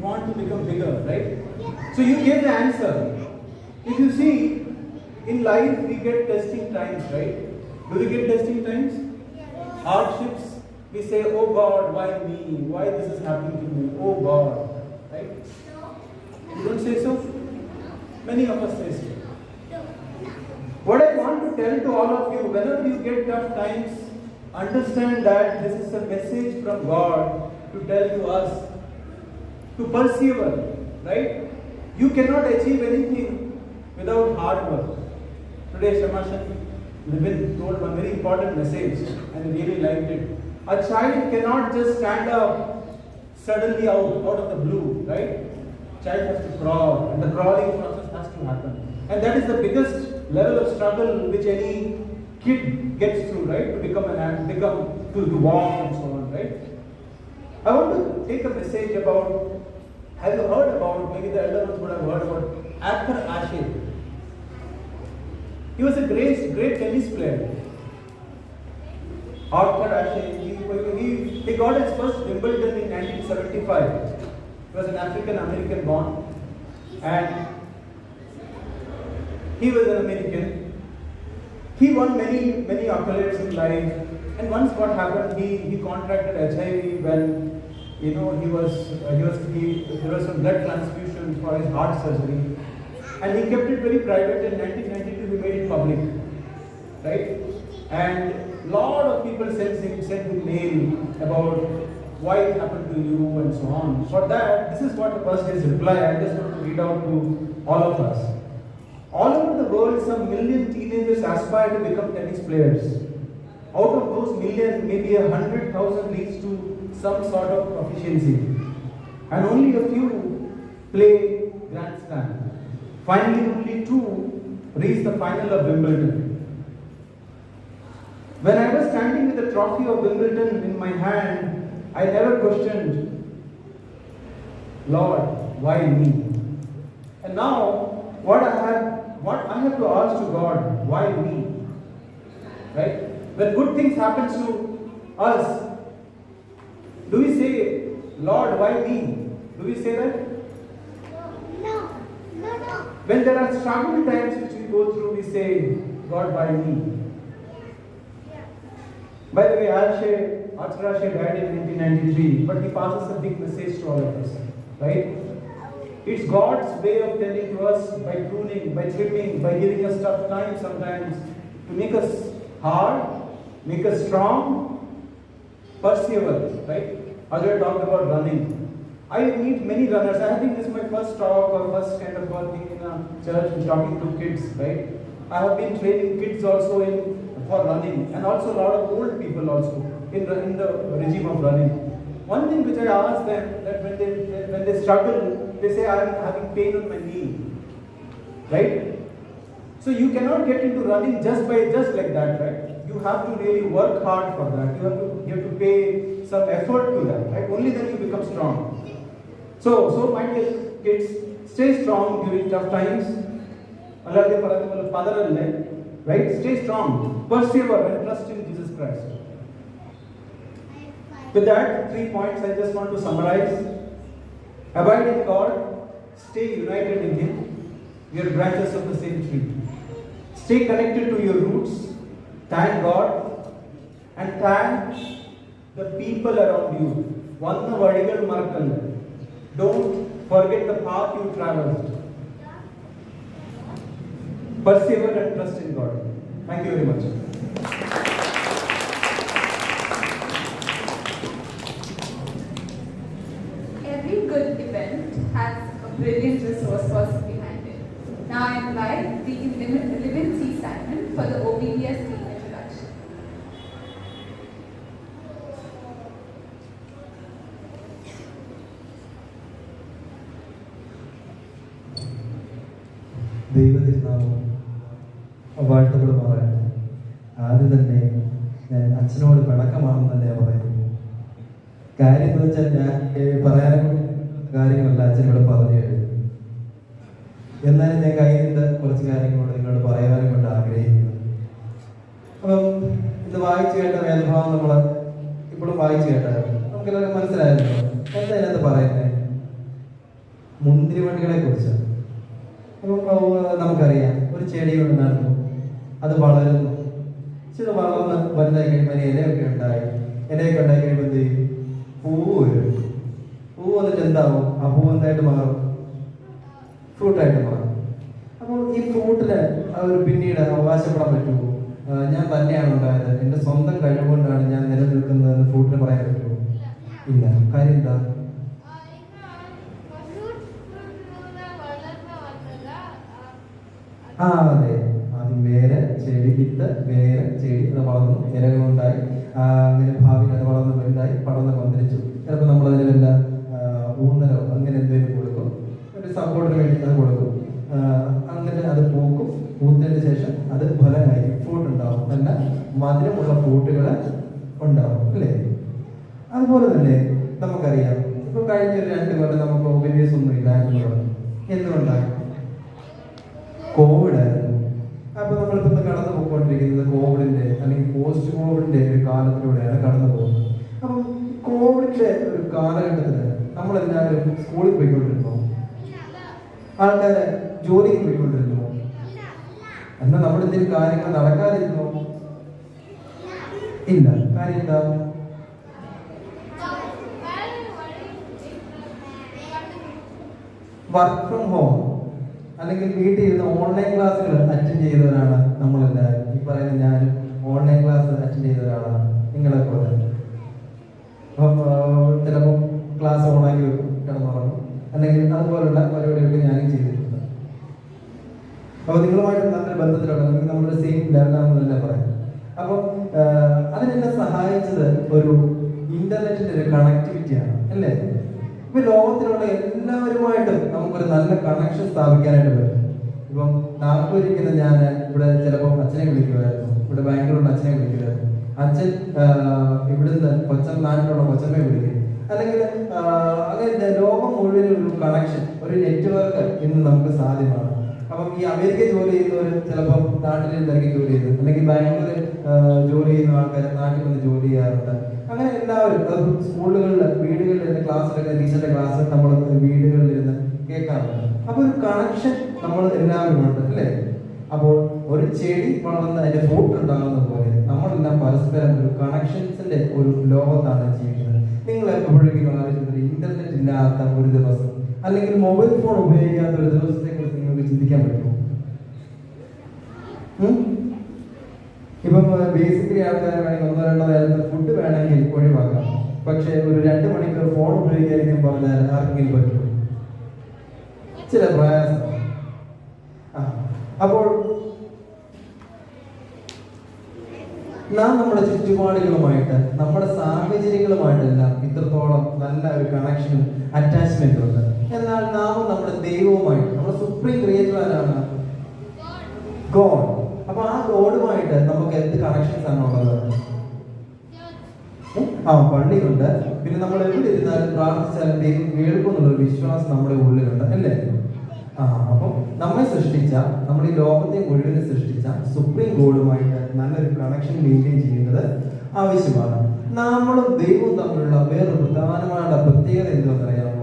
want to become bigger, right? So you gave the answer. If you see, in life we get testing times, right? Do we get testing times? Hardships, we say, oh God, why me? Why this is happening to me? Oh God, right? You don't say so? Many of us say so. What I want to tell to all of you, whenever you get tough times, understand that this is a message from God to tell to us to persevere, right? You cannot achieve anything without hard work. Today, Shamashan Libin told one very important message, and I really liked it. A child cannot just stand up suddenly out of the blue, right? Child has to crawl, and the crawling process has to happen. And that is the biggest level of struggle which any kid gets through, right? To become to walk and so on, right? I want to take a message about, have you heard about, maybe the elder ones would have heard about Arthur Ashe. He was a great tennis player. Arthur Ashe, he got his first Wimbledon in 1975. He was an African American born, and he was an American. He won many accolades in life, and once what happened, he contracted HIV when there was some blood transfusion for his heart surgery, and he kept it very private. In 1992, he made it public, right? And lot of people sent him mail about why it happened to you and so on. For that, this is what was his reply. I just want to read out to all of us. All over the world, some million teenagers aspire to become tennis players. Out of those million, maybe 100,000 leads to some sort of proficiency. And only a few play Grand Slam. Finally, only 2 reach the final of Wimbledon. When I was standing with the trophy of Wimbledon in my hand, I never questioned, Lord, why me? And now, what I have to ask to God, why me? Right? When good things happen to us, do we say, Lord, why me? Do we say that? No. When there are struggle times which we go through, we say, God, why me? By the way, Arthur Ashe died in 1993, but he passes a big message to all of us, right? It's God's way of telling to us by pruning, by trimming, by giving us tough times sometimes to make us hard, make us strong, persevere, right? Ajay talked about running. I meet many runners. I think this is my first talk or first kind of thing in a church, talking to kids, right? I have been training kids also for running, and also a lot of old people also in the regime of running. One thing which I ask them, that when they struggle, they say, I am having pain on my knee, right? So you cannot get into running just like that, right? You have to really work hard for that. You have to pay some effort to that, right? Only then you become strong. So my dear kids, stay strong during tough times. Right? Stay strong, persevere, and trust in Jesus Christ. With that, 3 points I just want to summarize. Abide in God, stay united in Him. We are branches of the same tree. Stay connected to your roots. Thank God, and thank the people around you. Don't forget the path you traversed. Persevere and trust in God. Thank you very much. Every good event has a brilliant resource person behind it. Now I invite Deacon Livin C. Simon for the OVBS team introduction. ദൈവത്തിരുനാമം വാഴ്ത്തപ്പെടുമാറാണ്. ആദ്യം തന്നെ ഞാൻ അച്ഛനോട് പിണക്കമാണെന്ന് തന്നെ പറയുന്നു. കാര്യം എന്ന് വെച്ചാൽ ഞാൻ പറയാനും കാര്യങ്ങളല്ല അച്ഛനോട് പറഞ്ഞു കഴിഞ്ഞു. എന്നാലും ഞാൻ കയ്യിൽ നിന്ന് കുറച്ച് കാര്യങ്ങളോട് നിങ്ങളോട് പറയാനും കൊണ്ട് ആഗ്രഹിക്കുന്നു. അപ്പം ഇത് വായിച്ചു കേട്ട വേദഭാവം നമ്മൾ ഇപ്പോഴും വായിച്ചു കേട്ടായിരുന്നു. നമുക്കെല്ലാവർക്കും മനസ്സിലായല്ലോ എന്താ ഇതിനകത്ത് പറയുന്നത്. മുന്തിരിവള്ളികളെ കുറിച്ച്. അപ്പം നമുക്കറിയാം, ഒരു ചെടി നടന്നു, അത് വളരുന്നു, ചില വളർന്ന് വലുതായി കഴിയുമ്പോൾ ഇലയൊക്കെ ഉണ്ടായി. ഇലയൊക്കെ ഉണ്ടായി കഴിയുമ്പോൾ എന്ത് ചെയ്യും? പൂവ് വരും. പൂവ് വന്നിട്ട് എന്താവും? ആ പൂവ് എന്തായിട്ട് മാറും? ഫ്രൂട്ടായിട്ട് മാറും. അപ്പോൾ ഈ ഫ്രൂട്ടിന് അവർ പിന്നീട് അവകാശപ്പെടാൻ പറ്റുമോ? ഞാൻ തന്നെയാണ് ഉണ്ടായത്, എൻ്റെ സ്വന്തം കഴിവുകൊണ്ടാണ് ഞാൻ നിലനിൽക്കുന്നതെന്ന് ഫ്രൂട്ടിന് പറയാൻ പറ്റുമോ? ഇല്ല. കാര്യം എന്താ? അതെ, ആദ്യം വേര്, ചെടി, വിത്ത്, വേര്, ചെടി, അത് വളർന്നു, ഇലകളുണ്ടായി, അങ്ങനെ ഭാവിയിൽ അത് വളർന്ന് വലുതായി പടർന്ന് പന്തലിച്ചു. ചിലപ്പോൾ നമ്മളതിന് വല്ല ഊന്നലോ അങ്ങനെ എന്തെങ്കിലും കൊടുക്കും, ഒരു സപ്പോർട്ടിന് വേണ്ടി അത് കൊടുക്കും. അങ്ങനെ അത് പൂക്കും. പൂത്തതിന് ശേഷം അത് ഫലമായി ഫ്രൂട്ട് ഉണ്ടാവും, നല്ല മധുരമുള്ള ഫ്രൂട്ടുകൾ ഉണ്ടാവും, അല്ലേ? അതുപോലെ തന്നെ നമുക്കറിയാം, ഇപ്പൊ കഴിഞ്ഞ ഒരു 2 കൊല്ലം നമുക്ക് OVBS ഒന്നും ഇല്ലായിരുന്നു. എന്തുകൊണ്ടാണ്? കോവിഡ് ആയിരുന്നു. അപ്പൊ നമ്മളിപ്പോ കടന്നു പോയിക്കൊണ്ടിരിക്കുന്നത് കോവിഡിന്റെ അല്ലെങ്കിൽ പോസ്റ്റ് കോവിഡിന്റെ ഒരു കാലത്തിലൂടെയാണ് കടന്നു പോകുന്നത്. അപ്പം കോവിഡിന്റെ ഒരു കാലഘട്ടത്തില് നമ്മളെല്ലാവരും സ്കൂളിൽ പോയിക്കൊണ്ടിരുന്നു, ആൾക്കാര് ജോലിക്ക് പോയിക്കൊണ്ടിരുന്നു. എന്നാൽ നമ്മളെന്തെങ്കിലും കാര്യങ്ങൾ നടക്കാതിരുന്നു? ഇല്ല. കാര്യം എന്താ? വർക്ക് ഫ്രം ഹോം അല്ലെങ്കിൽ വീട്ടിൽ ഇരുന്ന് ഓൺലൈൻ ക്ലാസ്സുകൾ അറ്റൻഡ് ചെയ്തവരാണ് നമ്മളെല്ലാവരും. ഈ പറയുന്ന ഞാനും ഓൺലൈൻ ക്ലാസ് അറ്റൻഡ് ചെയ്ത ഒരാളാണ്, നിങ്ങളെ പോലെ. അപ്പം ചിലപ്പോൾ ക്ലാസ് ഓണാക്കി വെക്കും, കിടന്നുറങ്ങും, അല്ലെങ്കിൽ അതുപോലുള്ള പരിപാടികളൊക്കെ ഞാനും ചെയ്തിട്ടുണ്ട്. അപ്പോൾ നിങ്ങളുമായിട്ട് നല്ല ബന്ധത്തിലുള്ള നമ്മുടെ സെയിം ലെവലാണെന്നല്ല പറയാം. അപ്പം അതിനെന്നെ സഹായിച്ചത് ഒരു ഇന്റർനെറ്റിന്റെ ഒരു കണക്ടിവിറ്റിയാണ്, അല്ലേ? ഇപ്പൊ ലോകത്തിലുള്ള എല്ലാവരുമായിട്ടും നമുക്കൊരു നല്ല കണക്ഷൻ സ്ഥാപിക്കാനായിട്ട് പറ്റും. ഇപ്പം നാഗ്പൂരിക്കുന്ന ഞാൻ ഇവിടെ ചിലപ്പോൾ അച്ഛനെ വിളിക്കുമായിരുന്നു, ഇവിടെ ബാംഗ്ലൂരിലുള്ള അച്ഛനെ വിളിക്കുമായിരുന്നു. അച്ഛൻ ഇവിടുന്ന് നാട്ടിലുള്ള കൊച്ചമ്മയെ വിളിക്കും. അല്ലെങ്കിൽ അങ്ങനെ ലോകം മുഴുവൻ ഒരു കണക്ഷൻ, ഒരു നെറ്റ്വർക്ക് ഇന്ന് നമുക്ക് സാധ്യമാണ്. അപ്പം ഈ അമേരിക്ക ജോലി ചെയ്യുന്നവർ ചിലപ്പം നാട്ടിൽ തിരക്കി ജോലി ചെയ്തു, അല്ലെങ്കിൽ ബാംഗ്ലൂരിൽ ജോലി ചെയ്യുന്ന ആൾക്കാർ നാട്ടിൽ വന്ന് ജോലി ചെയ്യാറുണ്ട്. അങ്ങനെ എല്ലാവരും അത് സ്കൂളുകളിൽ, വീടുകളിൽ ഇരുന്ന് ക്ലാസ് എടുക്കുന്ന ടീച്ചറിന്റെ ക്ലാസ് നമ്മൾ വീടുകളിൽ ഇരുന്ന് കേൾക്കാറുണ്ട്. അപ്പൊ ഒരു കണക്ഷൻ നമ്മൾ എല്ലാവരും ഉണ്ട്, അല്ലേ? അപ്പോൾ ഒരു ചെടി വളർന്ന് അതിന്റെ ഫ്രൂട്ട് ഉണ്ടാകുന്ന പോലെ നമ്മളെല്ലാം പരസ്പരം ഒരു കണക്ഷൻസിന്റെ ഒരു ലോകത്താണ് ജീവിക്കുന്നത്. നിങ്ങൾ എപ്പോഴെങ്കിലും ആലോചിച്ചിട്ട് ഇന്റർനെറ്റ് ഇല്ലാത്ത ഒരു ദിവസം അല്ലെങ്കിൽ മൊബൈൽ ഫോൺ ഉപയോഗിക്കാത്ത ഒരു ദിവസത്തെ കുറിച്ച് നിങ്ങൾക്ക് ചിന്തിക്കാൻ പറ്റുമോ? ഇപ്പം ബേസിക്കലി ആൾക്കാർ വേണമെങ്കിൽ 1-2 നേരത്തെ ഫുഡ് വേണമെങ്കിൽ ഒഴിവാക്കാം, പക്ഷെ ഒരു 2 മണിക്കൂർ ഫോൺ ഉപയോഗിക്കാതിരിക്കാൻ പറഞ്ഞാൽ ആർക്കെങ്കിലും പറ്റുമോ? ചില പ്രയാസം. അപ്പോൾ നാം നമ്മുടെ ചുറ്റുപാടുകളുമായിട്ട്, നമ്മുടെ സാഹചര്യങ്ങളുമായിട്ടെല്ലാം ഇത്രത്തോളം നല്ല ഒരു കണക്ഷനും അറ്റാച്ച്മെന്റും ഉണ്ട്. എന്നാൽ നാമും നമ്മുടെ ദൈവവുമായിട്ട്, നമ്മുടെ സുപ്രീം ക്രിയേറ്റർ ആരാണ്? ഗോഡ്. അപ്പൊ ആ ഗോഡുമായിട്ട് നമുക്ക് എന്ത് കണക്ഷൻസ് ആണ് ഉള്ളത്? പള്ളിയുണ്ട്, പിന്നെ നമ്മൾ എവിടെ ഇരുന്നാലും പ്രാർത്ഥിച്ചാലും ദൈവം കേൾക്കും എന്നുള്ളൊരു വിശ്വാസം നമ്മുടെ ഉള്ളിലുണ്ട്, അല്ലേ? അപ്പം നമ്മെ സൃഷ്ടിച്ച, നമ്മുടെ ഈ ലോകത്തെ മുഴുവൻ സൃഷ്ടിച്ച സുപ്രീം ഗോഡുമായിട്ട് നല്ലൊരു കണക്ഷൻ മെയിൻറ്റെയിൻ ചെയ്യുന്നത് ആവശ്യമാണ്. നമ്മളും ദൈവവും തമ്മിലുള്ള വേറൊരു പ്രധാനമായ പ്രത്യേകത എന്താണെന്ന് അറിയാമോ?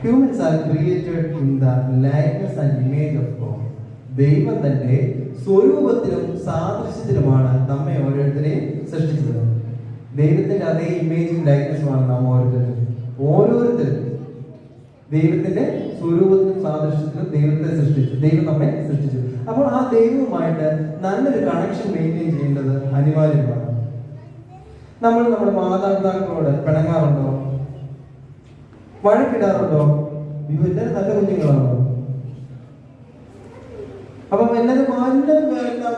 Humans are created in the likeness and image of God. ദൈവം തന്റെ സ്വരൂപത്തിലും സാദൃശ്യത്തിലുമാണ് നമ്മെ ഓരോരുത്തരെയും സൃഷ്ടിച്ചത്. ദൈവത്തിന്റെ അതേ ഇമേജും ലൈക്നെസ്സുമാണ് നാം ഓരോരുത്തരും ദൈവത്തിന്റെ സ്വരൂപത്തിലും സാദൃശ്യത്തിലും ദൈവത്തെ സൃഷ്ടിച്ചു, ദൈവം നമ്മെ സൃഷ്ടിച്ചു. അപ്പോൾ ആ ദൈവവുമായിട്ട് നല്ലൊരു കണക്ഷൻ മെയിൻറ്റെയിൻ ചെയ്യേണ്ടത് അനിവാര്യമാണ്. നമ്മൾ നമ്മുടെ മാതാപിതാക്കളോട് പിണങ്ങാറുണ്ടോ? വഴക്കിടാറുണ്ടോ? എല്ലാവരും നല്ല കുഞ്ഞുങ്ങളാണോ? അപ്പം എല്ലാവരും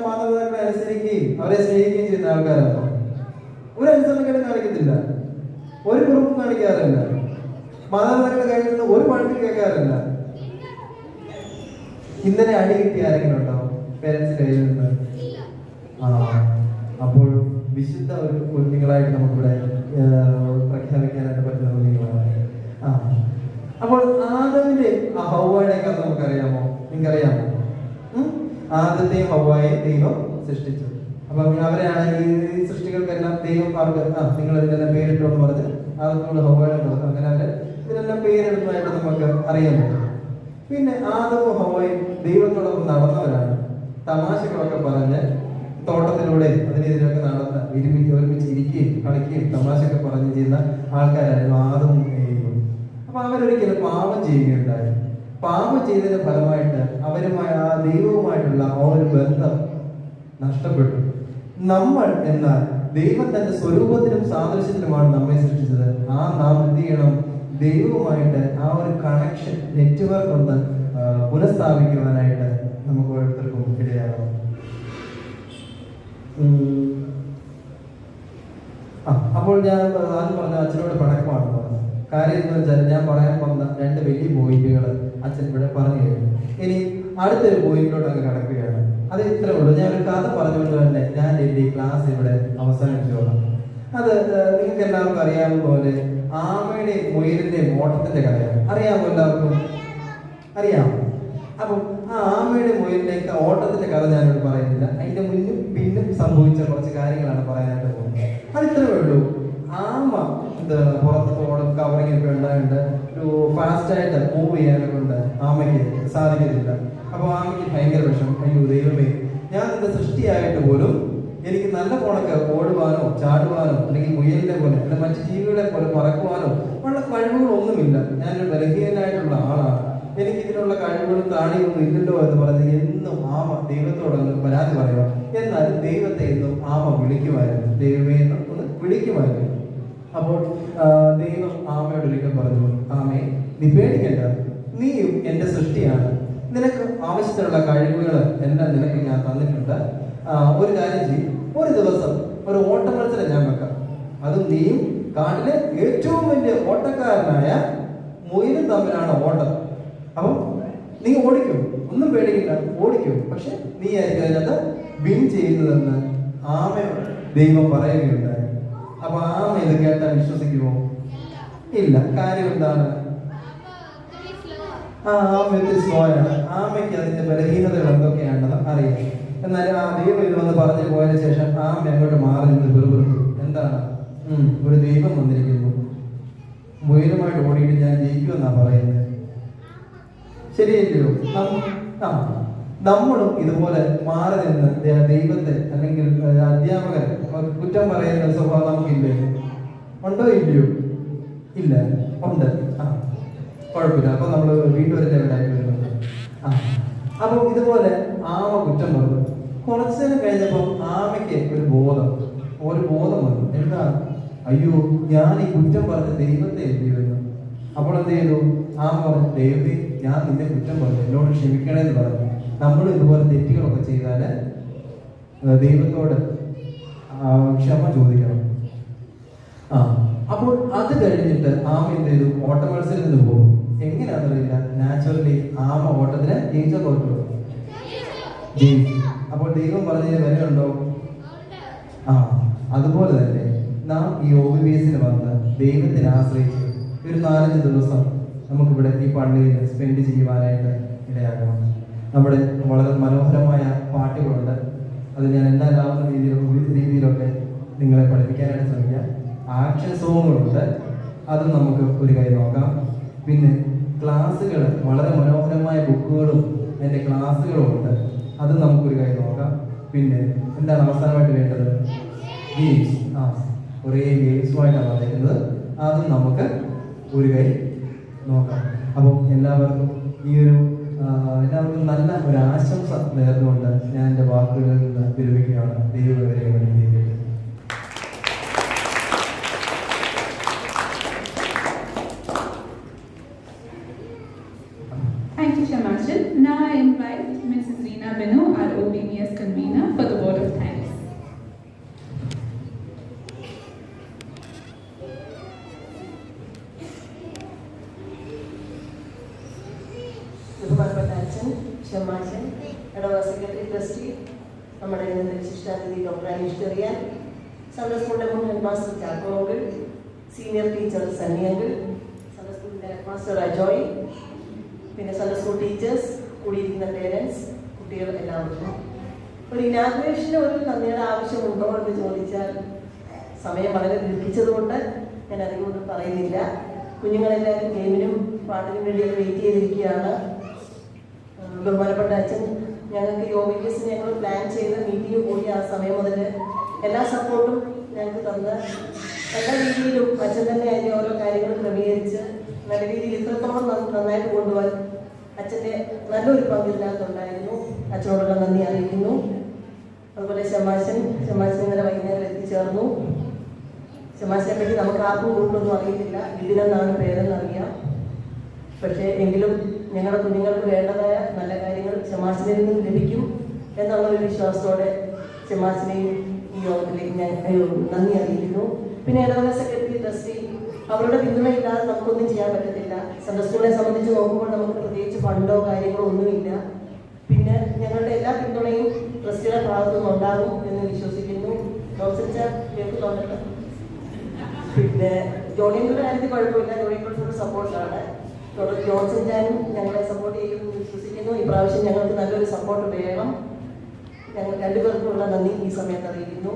മാതാപിതാക്കളെ അനുസരിക്കുകയും അവരെ സ്നേഹിക്കുകയും ചെയ്യുന്ന ആൾക്കാരാണോ? ഒരു അനുസരണക്കേടും കാണിക്കത്തില്ല, ഒരു കുറുമ്പും കാണിക്കാറില്ല, മാതാപിതാക്കളുടെ കയ്യിൽ നിന്ന് ഒരു വഴക്കും കേൾക്കാറില്ല. ഇന്നലെ അടി കിട്ടിയ ആരെങ്കിലും ഉണ്ടോ പേരൻസിന്റെ കയ്യിൽ നിന്ന്? അപ്പോൾ വിശുദ്ധ ഒരു കുഞ്ഞുങ്ങളായിട്ട് നമുക്കിവിടെ പ്രഖ്യാപിക്കാനായിട്ട് പറ്റുന്ന കുഞ്ഞുങ്ങളാണ്. അപ്പോൾ ആദമിന്റെ ഹവ്വയുടെയൊക്കെ നമുക്കറിയാമോ? നിങ്ങൾക്കറിയാമോ? ആദ്യത്തെയും ഹവ്വയെ ദൈവം സൃഷ്ടിച്ചു. അപ്പൊ അവരെയാണ് ഈ സൃഷ്ടികൾക്കെല്ലാം ദൈവം അവർക്ക് നിങ്ങൾ ഇതിന്റെ പേരിട്ടോന്ന് പറഞ്ഞ് ആദത്തോട് ഹവ്വയുടെ പിറന്നു, അങ്ങനെ അവര് ഇതിനെല്ലാം പേരിടുന്നതായിട്ട് നമുക്ക് അറിയാൻ പറ്റും. പിന്നെ ആദവും ഹവ്വയും ദൈവത്തോടൊപ്പം നടന്നവരാണ്. തമാശകളൊക്കെ പറഞ്ഞ് തോട്ടത്തിലൂടെ അതിനെതിരൊക്കെ നടന്ന് ഒരുമിച്ച് ഇരിക്കുകയും കളിക്കുകയും തമാശയൊക്കെ പറഞ്ഞ് ചെയ്യുന്ന ആൾക്കാരായിരുന്നു ആദവും ഹവ്വയും. അപ്പൊ അവരൊരിക്കലും പാപം ചെയ്യുകയുണ്ടായി. പാപം ചെയ്തതിന്റെ ഫലമായിട്ട് അവരുമായി ആ ദൈവവുമായിട്ടുള്ള ആ ഒരു ബന്ധം നഷ്ടപ്പെട്ടു. നമ്മൾ എന്നാൽ ദൈവം തന്റെ സ്വരൂപത്തിലും സാദൃശ്യത്തിലുമാണ് നമ്മെ സൃഷ്ടിച്ചത്. നാം എന്ത് ചെയ്യണം? ദൈവവുമായിട്ട് ആ ഒരു കണക്ഷൻ, നെറ്റ്വർക്ക് ഒന്ന് പുനഃസ്ഥാപിക്കുവാനായിട്ട് നമുക്ക് ഓരോരുത്തർക്കും ഇടയാകണം. അപ്പോൾ ഞാൻ ആദ്യം പറഞ്ഞ അച്ഛനോട് പിണക്കമാണെന്ന് പറഞ്ഞു. കാര്യം എന്ന് വെച്ചാൽ ഞാൻ പറയാൻ വന്ന 2 വലിയ പോയിന്റുകൾ അച്ഛൻ ഇവിടെ പറഞ്ഞു കഴിഞ്ഞു. ഇനി അടുത്തൊരു പോയിന്റിലോട്ട് അങ്ങ് കിടക്കുകയാണ്. അത് ഇത്രേ ഉള്ളൂ. ഞാൻ ഒരു കഥ പറഞ്ഞുകൊണ്ട് തന്നെ ഞാൻ എൻ്റെ ഈ ക്ലാസ് ഇവിടെ അവസാനിപ്പിച്ചോളാം. അത് നിങ്ങൾക്ക് എല്ലാവർക്കും അറിയാവുന്ന പോലെ ആമയുടെയും മുയലിന്റെയും ഓട്ടത്തിന്റെ കഥയാണ്. അറിയാമോ? എല്ലാവർക്കും അറിയാം. അപ്പം ആ ആമയുടെ മുയലിലേക്ക് ഓട്ടത്തിന്റെ കഥ ഞാനിവിടെ പറയുന്നില്ല. അതിന്റെ മുന്നും പിന്നും സംഭവിച്ച കുറച്ച് കാര്യങ്ങളാണ് പറയാനായിട്ട് പോകുന്നത്. അത് ഇത്രേ ഉള്ളൂ. ആമ പുറത്ത് ഓടും കവറിങ്ങൊക്കെ ഉണ്ടായിട്ട് ഒരു ഫാസ്റ്റായിട്ട് മൂവ് ചെയ്യാനൊക്കെ ഉണ്ട്. ആമയ്ക്ക് സാധിക്കുന്നില്ല. അപ്പൊ ആമയ്ക്ക് ഭയങ്കര വിഷമം. അയ്യോ ദൈവമേ, ഞാൻ എന്റെ സൃഷ്ടിയായിട്ട് പോലും എനിക്ക് നല്ല പോണൊക്കെ ഓടുവാനോ ചാടുവാനോ അല്ലെങ്കിൽ മുയലിനെ പോലെ അല്ലെങ്കിൽ മറ്റു ജീവികളെ പോലെ പറക്കുവാനോ ഉള്ള കഴിവുകളൊന്നുമില്ല. ഞാനൊരു ബലഹീനനായിട്ടുള്ള ആളാണ്. എനിക്ക് ഇതിനുള്ള കഴിവുകളും താണിയൊന്നും ഇല്ലല്ലോ എന്ന് പറഞ്ഞ് എന്നും ആമ ദൈവത്തോടൊന്ന് പരാതി പറയുക. എന്നാൽ ദൈവത്തെ എന്നും ആമ വിളിക്കുമായിരുന്നു. ദൈവമേ എന്ന് ഒന്ന് വിളിക്കുമായിരുന്നു. അപ്പോൾ ദൈവം ആമയോട് ഒരിക്കൽ പറഞ്ഞു, ആമേ നീ പേടിക്കണ്ട, നീയും എന്റെ സൃഷ്ടിയാണ്. നിനക്ക് ആവശ്യത്തിനുള്ള കഴിവുകൾ എല്ലാം നിനക്ക് ഞാൻ തന്നിട്ടുണ്ട്. ഒരു കാര്യം ചെയ്യും, ഒരു ദിവസം ഒരു ഓട്ട മത്സരം ഞാൻ വെക്കാം. അതും നീയും കാട്ടിലെ ഏറ്റവും വലിയ ഓട്ടക്കാരനായ മുയലും തമ്മിലാണ് ഓട്ടം. അപ്പം നീ ഓടിക്കും, ഒന്നും പേടിക്കില്ല, ഓടിക്കും. പക്ഷെ നീ ആയിരിക്കും അതിനകത്ത് വിൻ ചെയ്യുന്നതെന്ന് ആമയോട് ദൈവം പറയുകയുണ്ടായി. അപ്പൊ ആമ ഇത് കേട്ടാൽ വിശ്വസിക്കുമോ? ഇല്ല. കാര്യം എന്താണ്? ആമ ഇത്തിരി സ്ലോ ആണ്. ആമയ്ക്ക് അതിന്റെ ബലഹീനതകൾ എന്തൊക്കെയാണെന്ന് അറിയാം. എന്നാൽ ആ ദൈവം ഇത് വന്ന് പറഞ്ഞു പോയതിനു ശേഷം ആമ അങ്ങോട്ട് മാറി നിന്ന് വെറുതെടുത്തു. എന്താണ്? ഒരു ദൈവം വന്നിരിക്കുന്നു, മുയലുമായിട്ട് ഓടിയിട്ട് ഞാൻ ജയിക്കുമെന്നാ പറയുന്നത്. ശരിയല്ലയോ? നമ്മളും ഇതുപോലെ മാറി നിന്ന് ദൈവത്തെ അല്ലെങ്കിൽ അധ്യാപകരെ കുറ്റം പറയുന്ന സ്വഭാവം നമുക്കില്ലേ? ഉണ്ടോ ഇല്ലയോ? ഇല്ല, ഉണ്ട്. കുഴപ്പമില്ല. അപ്പൊ നമ്മൾ വീണ്ടും ഒരു ലെവലായിട്ട് വരുന്നുണ്ട്. അപ്പൊ ഇതുപോലെ ആമ കുറ്റം പറഞ്ഞു. കുറച്ചു നേരം കഴിഞ്ഞപ്പോൾ ആമയ്ക്ക് ഒരു ബോധം വന്നു. എന്താ? അയ്യോ, ഞാൻ ഈ കുറ്റം പറഞ്ഞ ദൈവത്തെ എഴുതിയിരുന്നു. അപ്പോൾ എന്ത് ചെയ്തു? ആമ പറഞ്ഞു, ദൈവമേ ഞാൻ നിന്നെ കുറ്റം പറഞ്ഞു, എന്നോട് ക്ഷമിക്കണേന്ന് പറഞ്ഞു. നമ്മൾ ഇതുപോലെ തെറ്റുകളൊക്കെ ചെയ്താല് ദൈവത്തോട് ക്ഷമ ചോദിക്കണം. അപ്പോൾ അത് കഴിഞ്ഞിട്ട് ആമ എന്ത് ചെയ്തു? ഓട്ട മത്സരത്തിന് പോകും. എങ്ങനെയാണെന്നറിയില്ല, നാച്ചുറലി ആമ ഓട്ടത്തിന് ജയിച്ചോ തോറ്റോ? ജയിച്ചു. അപ്പോൾ ദൈവം പറഞ്ഞതിന് വിലയുണ്ടോ? അതുപോലെ തന്നെ നാം ഈ OVBS വന്ന് ദൈവത്തിനെ ആശ്രയിച്ച് ഒരു 4-5 ദിവസം നമുക്കിവിടെ ഈ പള്ളിയിൽ സ്പെൻഡ് ചെയ്യുവാനായിട്ട് ഇടയാകണം. നമ്മുടെ വളരെ മനോഹരമായ പാട്ടുകളുണ്ട്. അത് ഞാൻ എല്ലാവരും രീതിയിലൊക്കെ നിങ്ങളെ പഠിപ്പിക്കാനായിട്ട് ശ്രമിക്കാം. ആക്ഷൻ സോങ്ങുകളുണ്ട്, അതും നമുക്ക് ഒരു കൈ നോക്കാം. പിന്നെ ക്ലാസ്സുകൾ, വളരെ മനോഹരമായ ബുക്കുകളും അതിൻ്റെ ക്ലാസ്സുകളും ഉണ്ട്, അതും നമുക്കൊരു കൈ നോക്കാം. പിന്നെ എന്താണ് അവസാനമായിട്ട് വേണ്ടത്? ഗെയിംസ്. കുറേ ഗെയിംസുമായിട്ടാണ് വന്നിരിക്കുന്നത്, അതും നമുക്ക് ഒരു കൈ നോക്കാം. അപ്പം എല്ലാവർക്കും നല്ല ഒരു ആശംസ നേർന്നുകൊണ്ട് ഞാൻ എൻ്റെ വാക്കുകളിൽ നിന്ന് വിരമിക്കുകയാണ്. ദൈവവരെ അനുഗ്രഹിക്കട്ടെ. Thank you, Shamashan. Now I invite Mrs. Reena Benu, our OVBS convener, for the word of thanks. ബഹുമാനപ്പെട്ട അച്ഛൻ, ഷമാശൻ, ഇടവക സെക്രട്ടറി, ട്രസ്റ്റി, നമ്മുടെ ശിക്ഷാതിഥി ഡോക്ടർ അനീഷ്കറിയാൻ, സൺഡേ സ്കൂളിൻ്റെ മുൻ ഹെഡ് മാസ്റ്റർ ചാക്കോങ്കിൽ, സീനിയർ ടീച്ചർ സന്നിയങ്കിൽ, സൺഡേ സ്കൂളിൻ്റെ ഹെഡ് മാസ്റ്റർ അജോയ്, പിന്നെ സൺഡേ സ്കൂൾ ടീച്ചേഴ്സ്, കൂടിയിരിക്കുന്ന പേരൻസ്, കുട്ടികൾ എല്ലാവർക്കും ഒരു ഇനാഗുറേഷന് ഒരു നന്ദിയുടെ ആവശ്യമുണ്ടോ എന്ന് ചോദിച്ചാൽ സമയം വളരെ ദീർഘിച്ചതുകൊണ്ട് ഞാൻ ഞാൻ അതുകൊണ്ട് പറയുന്നില്ല. കുഞ്ഞുങ്ങളെല്ലാവരും ഗെയിമിനും പാട്ടിനും വേണ്ടിയൊക്കെ വെയിറ്റ് ചെയ്തിരിക്കുകയാണ്. ബഹുമാനപ്പെട്ട അച്ഛൻ ഞങ്ങൾക്ക് ഈ OVBS ഞങ്ങൾ പ്ലാൻ ചെയ്ത് മീറ്റിംഗ് കൂടി ആ സമയം മുതൽ എല്ലാ സപ്പോർട്ടും ഞങ്ങൾക്ക് തന്ന് എല്ലാ രീതിയിലും അച്ഛൻ തന്നെ അതിൻ്റെ ഓരോ കാര്യങ്ങൾ ക്രമീകരിച്ച് നല്ല രീതിയിൽ ഇത്രത്തോളം നന്നായിട്ട് കൊണ്ടുപോകാൻ അച്ഛൻ്റെ നല്ലൊരു പങ്കിതിനകത്തുണ്ടായിരുന്നു. അച്ഛനോടുള്ള നന്ദി അറിയിക്കുന്നു. അതുപോലെ ശമാശൻ ഇന്നലെ വൈകുന്നേരം എത്തിച്ചേർന്നു. ശമാശനെ പറ്റി നമുക്ക് ആർക്കും കൂടുതലൊന്നും അറിയത്തില്ല. ഇതിനെന്നാണ് പേരെന്നറിയാം. പക്ഷേ എങ്കിലും ഞങ്ങളുടെ കുഞ്ഞുങ്ങൾക്ക് വേണ്ടതായ നല്ല കാര്യങ്ങൾ ശമാശനിൽ നിന്നും ലഭിക്കും എന്നുള്ള ഒരു വിശ്വാസത്തോടെ ശമാശനെയും ഈ യോഗത്തിലേക്ക് ഞാൻ നന്ദി അറിയിക്കുന്നു. പിന്നെ ഇടവക സെക്രട്ടറി ട്രസ്റ്റി അവരുടെ പിന്തുണയില്ലാതെ നമുക്കൊന്നും ചെയ്യാൻ പറ്റത്തില്ല. സൺഡേ സ്കൂളിനെ സംബന്ധിച്ച് നോക്കുമ്പോൾ നമുക്ക് പ്രത്യേകിച്ച് ഫണ്ടോ കാര്യങ്ങളോ ഒന്നുമില്ല. പിന്നെ ഞങ്ങളുടെ എല്ലാ പിന്തുണയും ട്രസ്റ്റിയുടെ ഭാഗത്തു നിന്നുണ്ടാകും എന്ന് വിശ്വസിക്കുന്നു. കേൾക്കുന്നുണ്ടല്ലോ. പിന്നെ ജോണിയുടെ കാര്യത്തിൽ കുഴപ്പമില്ല. ജോണിയുടെ സപ്പോർട്ടാണ്. ജോൺസൺ ഞാനും ഞങ്ങളെ സപ്പോർട്ട് ചെയ്യുമെന്ന് വിശ്വസിക്കുന്നു. ഇപ്രാവശ്യം ഞങ്ങൾക്ക് നല്ലൊരു സപ്പോർട്ട് വേണം. ഞങ്ങൾ രണ്ടുപേർക്കുമുള്ള നന്ദി ഈ സമയത്ത് അറിയിക്കുന്നു.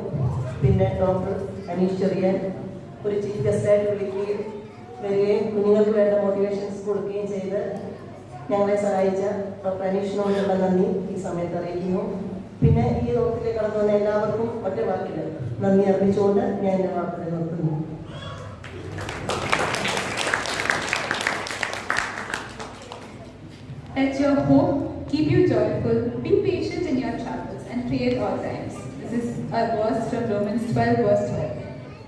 പിന്നെ ഡോക്ടർ അനീഷ് ചെറിയാൻ ഒരു ചീഫ് ഗസ്റ്റായിട്ട് വരികയും കുഞ്ഞുങ്ങൾക്ക് വേണ്ട മോട്ടിവേഷൻസ് കൊടുക്കുകയും ചെയ്ത് ഞങ്ങളെ സഹായിച്ച ഡോക്ടർ അനീഷിനോടുള്ള നന്ദി ഈ സമയത്ത് അറിയിക്കുന്നു. പിന്നെ ഈ യോഗത്തിലേക്ക് കടന്നു വന്ന എല്ലാവർക്കും ഒറ്റ വാക്കിൽ നന്ദി അർപ്പിച്ചുകൊണ്ട് ഞാൻ എൻ്റെ വാക്കുകൾ നിർത്തുന്നു. Let your hope keep you joyful, be patient in your travels, and pray at all times. This is a verse from Romans 12, verse 12.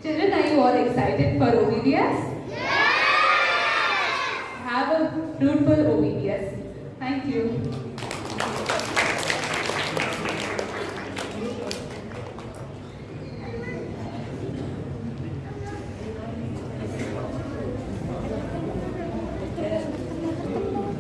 Children, are you all excited for OVBS? Yes! Have a fruitful OVBS. Thank you.